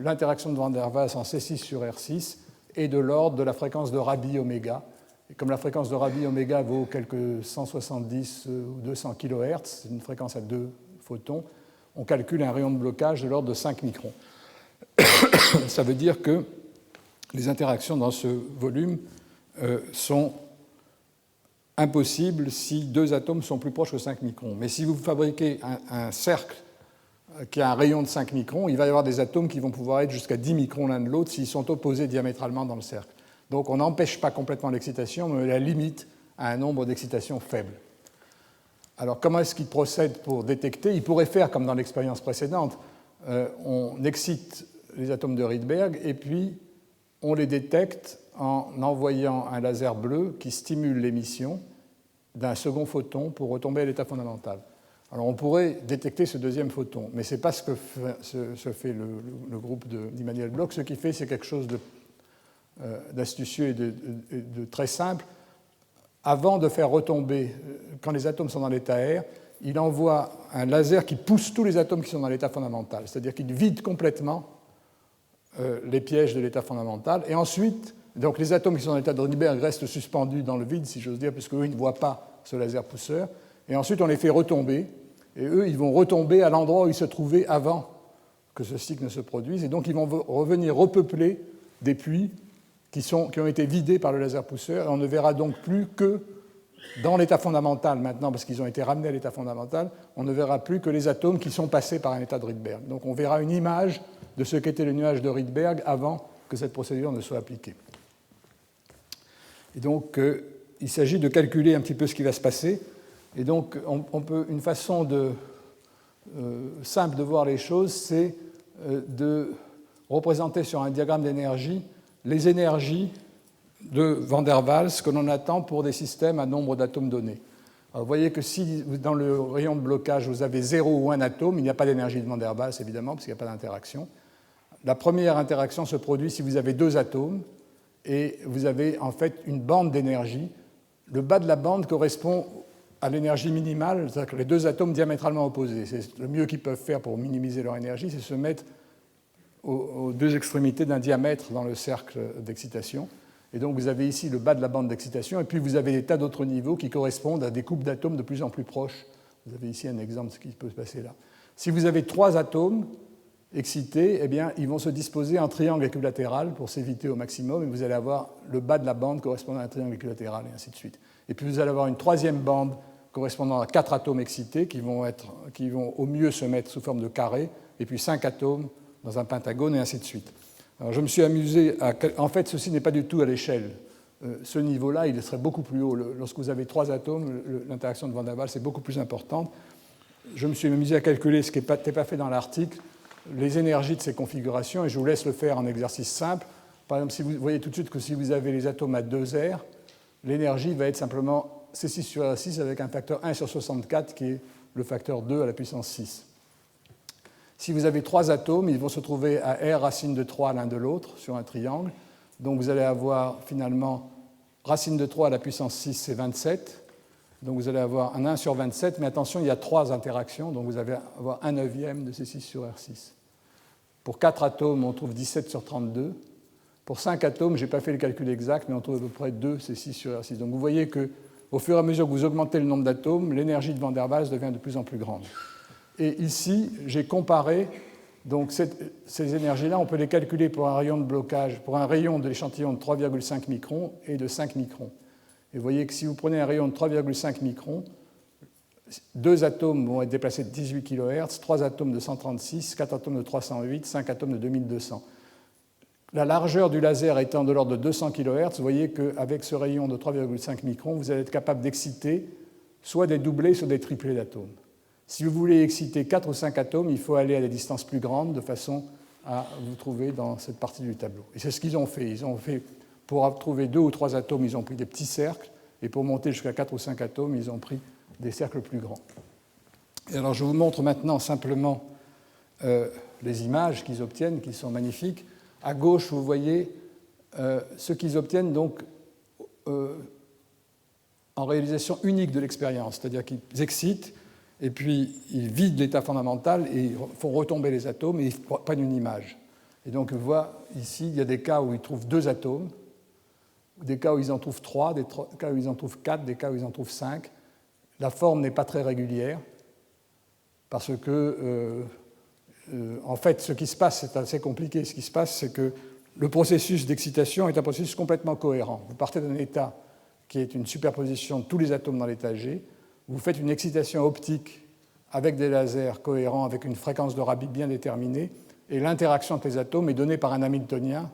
l'interaction de Van der Waals en C6 sur R6 est de l'ordre de la fréquence de Rabi oméga. Et comme la fréquence de Rabi oméga vaut quelques 170 ou 200 kHz, c'est une fréquence à 2 photons, on calcule un rayon de blocage de l'ordre de 5 microns. Ça veut dire que les interactions dans ce volume sont impossible si 2 atomes sont plus proches que 5 microns. Mais si vous fabriquez un cercle qui a un rayon de 5 microns, il va y avoir des atomes qui vont pouvoir être jusqu'à 10 microns l'un de l'autre s'ils sont opposés diamétralement dans le cercle. Donc on n'empêche pas complètement l'excitation, mais on la limite à un nombre d'excitations faible. Alors comment est-ce qu'il procède pour détecter? Il pourrait faire comme dans l'expérience précédente. On excite les atomes de Rydberg et puis on les détecte en envoyant un laser bleu qui stimule l'émission d'un second photon pour retomber à l'état fondamental. Alors on pourrait détecter ce deuxième photon, mais ce n'est pas ce que fait le groupe d'Immanuel Bloch. Ce qu'il fait, c'est quelque chose d'astucieux et de très simple. avant de faire retomber, quand les atomes sont dans l'état R, il envoie un laser qui pousse tous les atomes qui sont dans l'état fondamental, c'est-à-dire qu'il vide complètement les pièges de l'état fondamental. Et ensuite, donc les atomes qui sont dans l'état de Rydberg restent suspendus dans le vide, si j'ose dire, puisqu'eux, ils ne voient pas ce laser pousseur. Et ensuite, on les fait retomber. Et eux, ils vont retomber à l'endroit où ils se trouvaient avant que ce cycle ne se produise. Et donc, ils vont revenir repeupler des puits qui ont été vidés par le laser pousseur. Et on ne verra donc plus que dans l'état fondamental maintenant, parce qu'ils ont été ramenés à l'état fondamental, on ne verra plus que les atomes qui sont passés par un état de Rydberg. Donc, on verra une image de ce qu'était le nuage de Rydberg avant que cette procédure ne soit appliquée. Et donc, il s'agit de calculer un petit peu ce qui va se passer. Et donc, une façon simple de voir les choses, c'est de représenter sur un diagramme d'énergie les énergies de Van der Waals que l'on attend pour des systèmes à nombre d'atomes donnés. Alors, vous voyez que si dans le rayon de blocage vous avez 0 ou 1 atome, il n'y a pas d'énergie de Van der Waals, évidemment, parce qu'il n'y a pas d'interaction. La première interaction se produit si vous avez 2 atomes, et vous avez en fait une bande d'énergie. Le bas de la bande correspond à l'énergie minimale, c'est-à-dire que les 2 atomes diamétralement opposés. C'est le mieux qu'ils peuvent faire pour minimiser leur énergie, c'est se mettre aux 2 extrémités d'un diamètre dans le cercle d'excitation. Et donc vous avez ici le bas de la bande d'excitation, et puis vous avez des tas d'autres niveaux qui correspondent à des couples d'atomes de plus en plus proches. Vous avez ici un exemple de ce qui peut se passer là. Si vous avez 3 atomes excités, eh bien, ils vont se disposer en triangle équilatéral pour s'éviter au maximum, et vous allez avoir le bas de la bande correspondant à un triangle équilatéral, et ainsi de suite. Et puis vous allez avoir une 3e bande correspondant à 4 atomes excités qui vont au mieux se mettre sous forme de carré, et puis 5 atomes dans un pentagone, et ainsi de suite. Alors je me suis amusé à... En fait, ceci n'est pas du tout à l'échelle. Ce niveau-là, il serait beaucoup plus haut. Lorsque vous avez 3 atomes, l'interaction de Van der Waals est beaucoup plus importante. Je me suis amusé à calculer ce qui n'était pas fait dans l'article, les énergies de ces configurations, et je vous laisse le faire en exercice simple. Par exemple, si vous voyez tout de suite que si vous avez les atomes à 2R, l'énergie va être simplement C6 sur R6 avec un facteur 1 sur 64 qui est le facteur 2 à la puissance 6. Si vous avez 3 atomes, ils vont se trouver à R racine de 3 l'un de l'autre sur un triangle. Donc vous allez avoir finalement racine de 3 à la puissance 6, c'est 27. Donc vous allez avoir un 1 sur 27, mais attention, il y a 3 interactions, donc vous allez avoir 1/9 de C6 sur R6. Pour 4 atomes, on trouve 17 sur 32. Pour 5 atomes, je n'ai pas fait le calcul exact, mais on trouve à peu près 2 C6 sur R6. Donc vous voyez qu'au fur et à mesure que vous augmentez le nombre d'atomes, l'énergie de Van der Waals devient de plus en plus grande. Et ici, j'ai comparé donc ces énergies-là, on peut les calculer pour un rayon de blocage, pour un rayon de l'échantillon de 3,5 microns et de 5 microns. Et vous voyez que si vous prenez un rayon de 3,5 microns, 2 atomes vont être déplacés de 18 kHz, 3 atomes de 136, 4 atomes de 308, 5 atomes de 2200. La largeur du laser étant de l'ordre de 200 kHz, vous voyez qu'avec ce rayon de 3,5 microns, vous allez être capable d'exciter soit des doublés, soit des triplés d'atomes. Si vous voulez exciter 4 ou 5 atomes, il faut aller à des distances plus grandes de façon à vous trouver dans cette partie du tableau. Et c'est ce qu'ils ont fait. Ils ont fait, pour trouver 2 ou 3 atomes, ils ont pris des petits cercles, et pour monter jusqu'à 4 ou 5 atomes, ils ont pris des cercles plus grands. Et alors je vous montre maintenant simplement les images qu'ils obtiennent, qui sont magnifiques. À gauche, vous voyez ce qu'ils obtiennent donc en réalisation unique de l'expérience, c'est-à-dire qu'ils excitent, et puis ils vident l'état fondamental et ils font retomber les atomes et ils prennent une image. Et donc on voit ici, il y a des cas où ils trouvent 2 atomes, des cas où ils en trouvent 3, des cas où ils en trouvent 4, des cas où ils en trouvent 5. La forme n'est pas très régulière parce que, en fait, ce qui se passe, c'est assez compliqué. Ce qui se passe, c'est que le processus d'excitation est un processus complètement cohérent. Vous partez d'un état qui est une superposition de tous les atomes dans l'état G. Vous faites une excitation optique avec des lasers cohérents, avec une fréquence de Rabi bien déterminée, et l'interaction entre les atomes est donnée par un Hamiltonien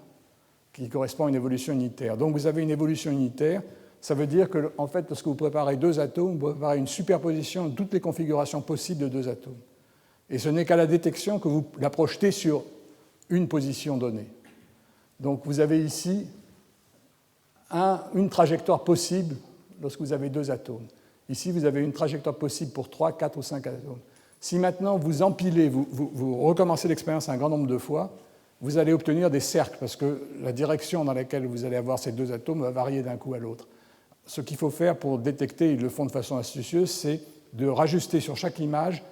qui correspond à une évolution unitaire. Donc vous avez une évolution unitaire, ça veut dire que, en fait, lorsque vous préparez 2 atomes, vous préparez une superposition de toutes les configurations possibles de 2 atomes. Et ce n'est qu'à la détection que vous la projetez sur une position donnée. Donc vous avez ici une trajectoire possible lorsque vous avez 2 atomes. Ici, vous avez une trajectoire possible pour 3, 4 ou 5 atomes. Si maintenant vous empilez, vous recommencez l'expérience un grand nombre de fois, vous allez obtenir des cercles, parce que la direction dans laquelle vous allez avoir ces 2 atomes va varier d'un coup à l'autre. ce qu'il faut faire pour détecter, ils le font de façon astucieuse, c'est de rajuster sur chaque image,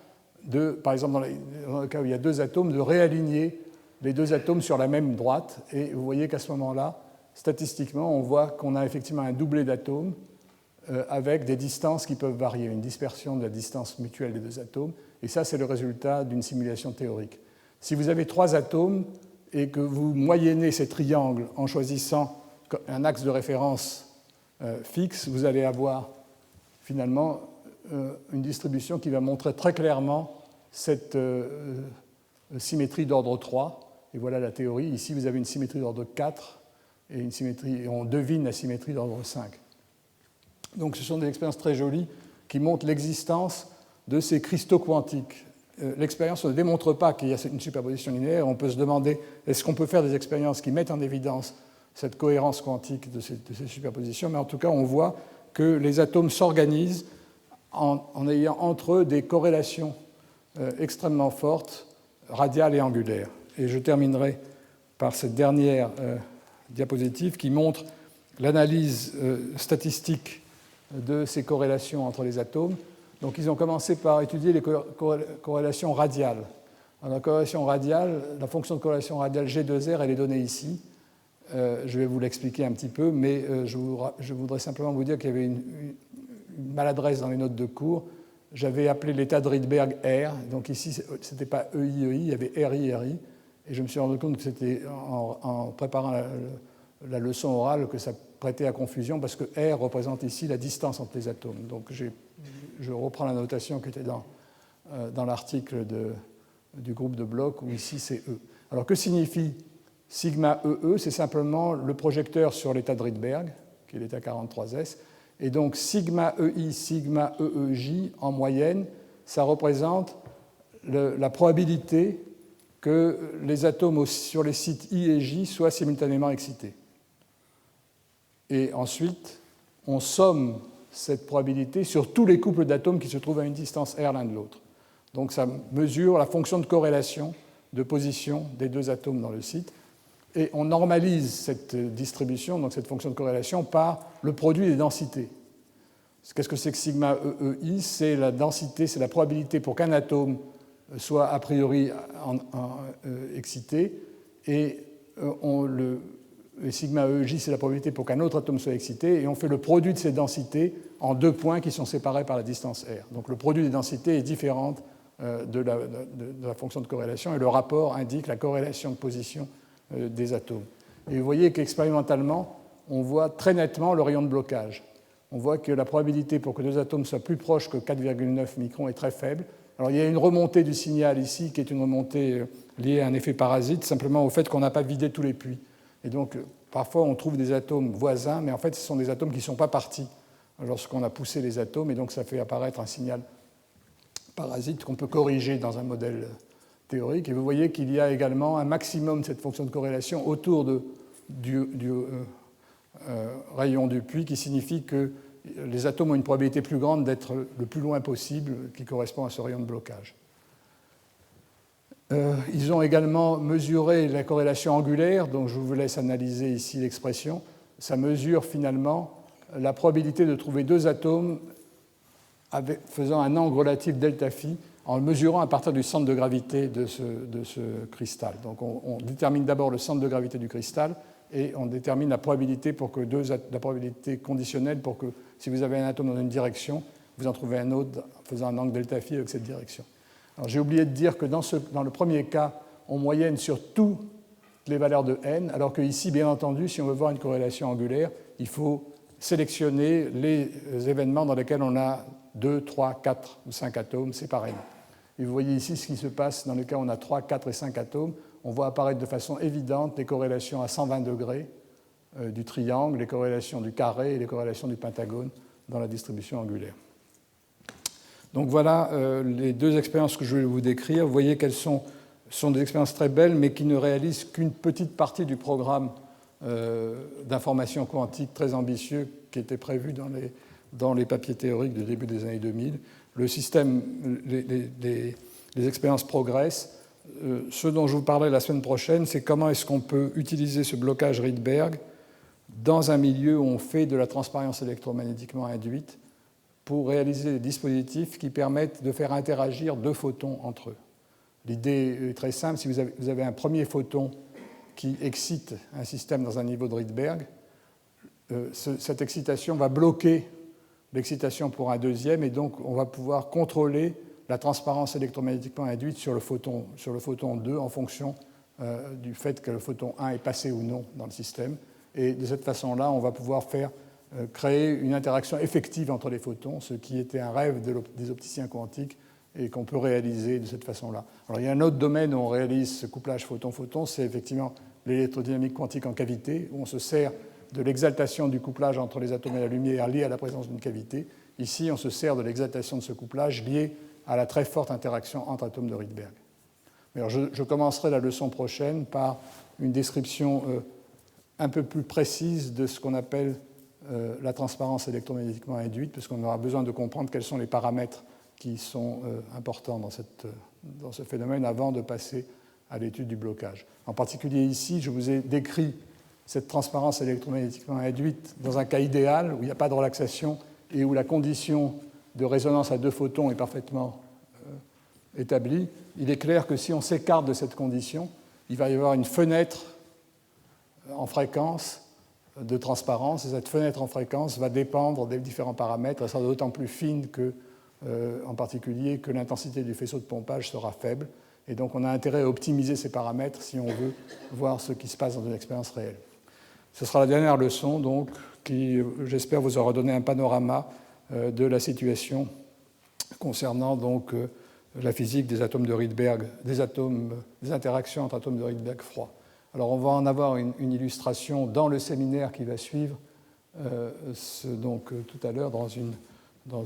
par exemple dans le cas où il y a deux atomes, de réaligner les deux atomes sur la même droite. Et vous voyez qu'à ce moment-là, statistiquement, on voit qu'on a effectivement un doublé d'atomes avec des distances qui peuvent varier, une dispersion de la distance mutuelle des deux atomes. Et ça, c'est le résultat d'une simulation théorique. Si vous avez trois atomes et que vous moyennez ces triangles en choisissant un axe de référence fixe, vous allez avoir finalement une distribution qui va montrer très clairement cette symétrie d'ordre 3. Et voilà la théorie. Ici, vous avez une symétrie d'ordre 4 et on devine la symétrie d'ordre 5. Donc ce sont des expériences très jolies qui montrent l'existence de ces cristaux quantiques. L'expérience ne démontre pas qu'il y a une superposition linéaire. On peut se demander, est-ce qu'on peut faire des expériences qui mettent en évidence cette cohérence quantique de ces superpositions? Mais en tout cas, on voit que les atomes s'organisent en ayant entre eux des corrélations extrêmement fortes, radiales et angulaires. Et je terminerai par cette dernière diapositive qui montre l'analyse statistique de ces corrélations entre les atomes. Donc ils ont commencé par étudier les corrélations radiales. Alors, la corrélation radiale, la fonction de corrélation radiale G2R, elle est donnée ici. Je vais vous l'expliquer un petit peu, mais je voudrais simplement vous dire qu'il y avait une maladresse dans les notes de cours. J'avais appelé l'état de Rydberg R, donc ici ce n'était pas EI-EI, il y avait RI-RI, et je me suis rendu compte que c'était en préparant la leçon orale que ça prêtait à confusion, parce que R représente ici la distance entre les atomes. Donc je reprends la notation qui était dans l'article du groupe de Bloch, où ici c'est E. Alors que signifie sigma EE? C'est simplement le projecteur sur l'état de Rydberg, qui est l'état 43S. Et donc sigma EI, sigma EEJ, en moyenne, ça représente la probabilité que les atomes sur les sites I et J soient simultanément excités. Et ensuite, on somme cette probabilité sur tous les couples d'atomes qui se trouvent à une distance R l'un de l'autre. Donc ça mesure la fonction de corrélation de position des deux atomes dans le site. Et on normalise cette distribution, donc cette fonction de corrélation, par le produit des densités. Qu'est-ce que c'est que sigma EEI? C'est la densité, c'est la probabilité pour qu'un atome soit a priori excité, et sigma EEJ, c'est la probabilité pour qu'un autre atome soit excité, et on fait le produit de ces densités en deux points qui sont séparés par la distance R. Donc le produit des densités est différent de la fonction de corrélation, et le rapport indique la corrélation de position des atomes. Et vous voyez qu'expérimentalement, on voit très nettement le rayon de blocage. On voit que la probabilité pour que deux atomes soient plus proches que 4,9 microns est très faible. Alors il y a une remontée du signal ici, qui est une remontée liée à un effet parasite, simplement au fait qu'on n'a pas vidé tous les puits. Et donc parfois on trouve des atomes voisins, mais en fait ce sont des atomes qui ne sont pas partis lorsqu'on a poussé les atomes, et donc ça fait apparaître un signal parasite qu'on peut corriger dans un modèle théorique. Et vous voyez qu'il y a également un maximum de cette fonction de corrélation autour du rayon du puits, qui signifie que les atomes ont une probabilité plus grande d'être le plus loin possible, qui correspond à ce rayon de blocage. Ils ont également mesuré la corrélation angulaire, donc je vous laisse analyser ici l'expression. Ça mesure finalement la probabilité de trouver deux atomes faisant un angle relatif delta phi, en le mesurant à partir du centre de gravité de ce cristal. Donc on détermine d'abord le centre de gravité du cristal, et on détermine la probabilité conditionnelle pour que, si vous avez un atome dans une direction, vous en trouvez un autre faisant un angle delta phi avec cette direction. Alors j'ai oublié de dire que dans le premier cas, on moyenne sur toutes les valeurs de n, alors qu'ici, bien entendu, si on veut voir une corrélation angulaire, il faut sélectionner les événements dans lesquels on a 2, 3, 4 ou 5 atomes séparément. Et vous voyez ici ce qui se passe dans le cas où on a 3, 4 et 5 atomes. On voit apparaître de façon évidente les corrélations à 120 degrés du triangle, les corrélations du carré et les corrélations du pentagone dans la distribution angulaire. Donc voilà les deux expériences que je vais vous décrire. Vous voyez qu'elles sont des expériences très belles, mais qui ne réalisent qu'une petite partie du programme d'information quantique très ambitieux qui était prévu dans les papiers théoriques du début des années 2000. Le système, les expériences progressent. Ce dont je vous parlerai la semaine prochaine, c'est comment est-ce qu'on peut utiliser ce blocage Rydberg dans un milieu où on fait de la transparence électromagnétiquement induite pour réaliser des dispositifs qui permettent de faire interagir deux photons entre eux. L'idée est très simple. Si vous avez un premier photon qui excite un système dans un niveau de Rydberg, cette excitation va bloquer l'excitation pour un deuxième, et donc on va pouvoir contrôler la transparence électromagnétiquement induite sur le photon 2 en fonction du fait que le photon 1 est passé ou non dans le système. Et de cette façon-là, on va pouvoir créer une interaction effective entre les photons, ce qui était un rêve des opticiens quantiques et qu'on peut réaliser de cette façon-là. Alors il y a un autre domaine où on réalise ce couplage photon-photon, c'est effectivement l'électrodynamique quantique en cavité, où on se sert de l'exaltation du couplage entre les atomes et la lumière lié à la présence d'une cavité. Ici, on se sert de l'exaltation de ce couplage lié à la très forte interaction entre atomes de Rydberg. Alors, je commencerai la leçon prochaine par une description un peu plus précise de ce qu'on appelle la transparence électromagnétiquement induite, parce qu'on aura besoin de comprendre quels sont les paramètres qui sont importants dans ce phénomène avant de passer à l'étude du blocage. En particulier ici, je vous ai décrit cette transparence électromagnétiquement induite dans un cas idéal où il n'y a pas de relaxation et où la condition de résonance à deux photons est parfaitement établie. Il est clair que si on s'écarte de cette condition, il va y avoir une fenêtre en fréquence de transparence, et cette fenêtre en fréquence va dépendre des différents paramètres. Elle sera d'autant plus fine en particulier que l'intensité du faisceau de pompage sera faible. Et donc on a intérêt à optimiser ces paramètres si on veut voir ce qui se passe dans une expérience réelle. Ce sera la dernière leçon, donc, qui, j'espère, vous aura donné un panorama de la situation concernant donc, la physique des atomes de Rydberg, des interactions entre atomes de Rydberg froids. Alors on va en avoir une illustration dans le séminaire qui va suivre, donc tout à l'heure, dans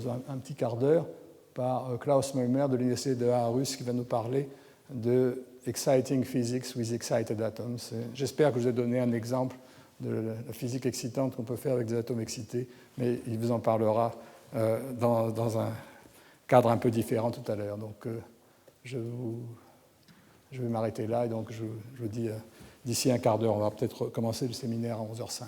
un petit quart d'heure, par Klaus Möllmer de l'Université de Aarhus, qui va nous parler de Exciting Physics with Excited Atoms. J'espère que je vous ai donné un exemple de la physique excitante qu'on peut faire avec des atomes excités, mais il vous en parlera dans un cadre un peu différent tout à l'heure. Donc je vais m'arrêter là, et donc je vous dis d'ici un quart d'heure, on va peut-être commencer le séminaire à 11h05.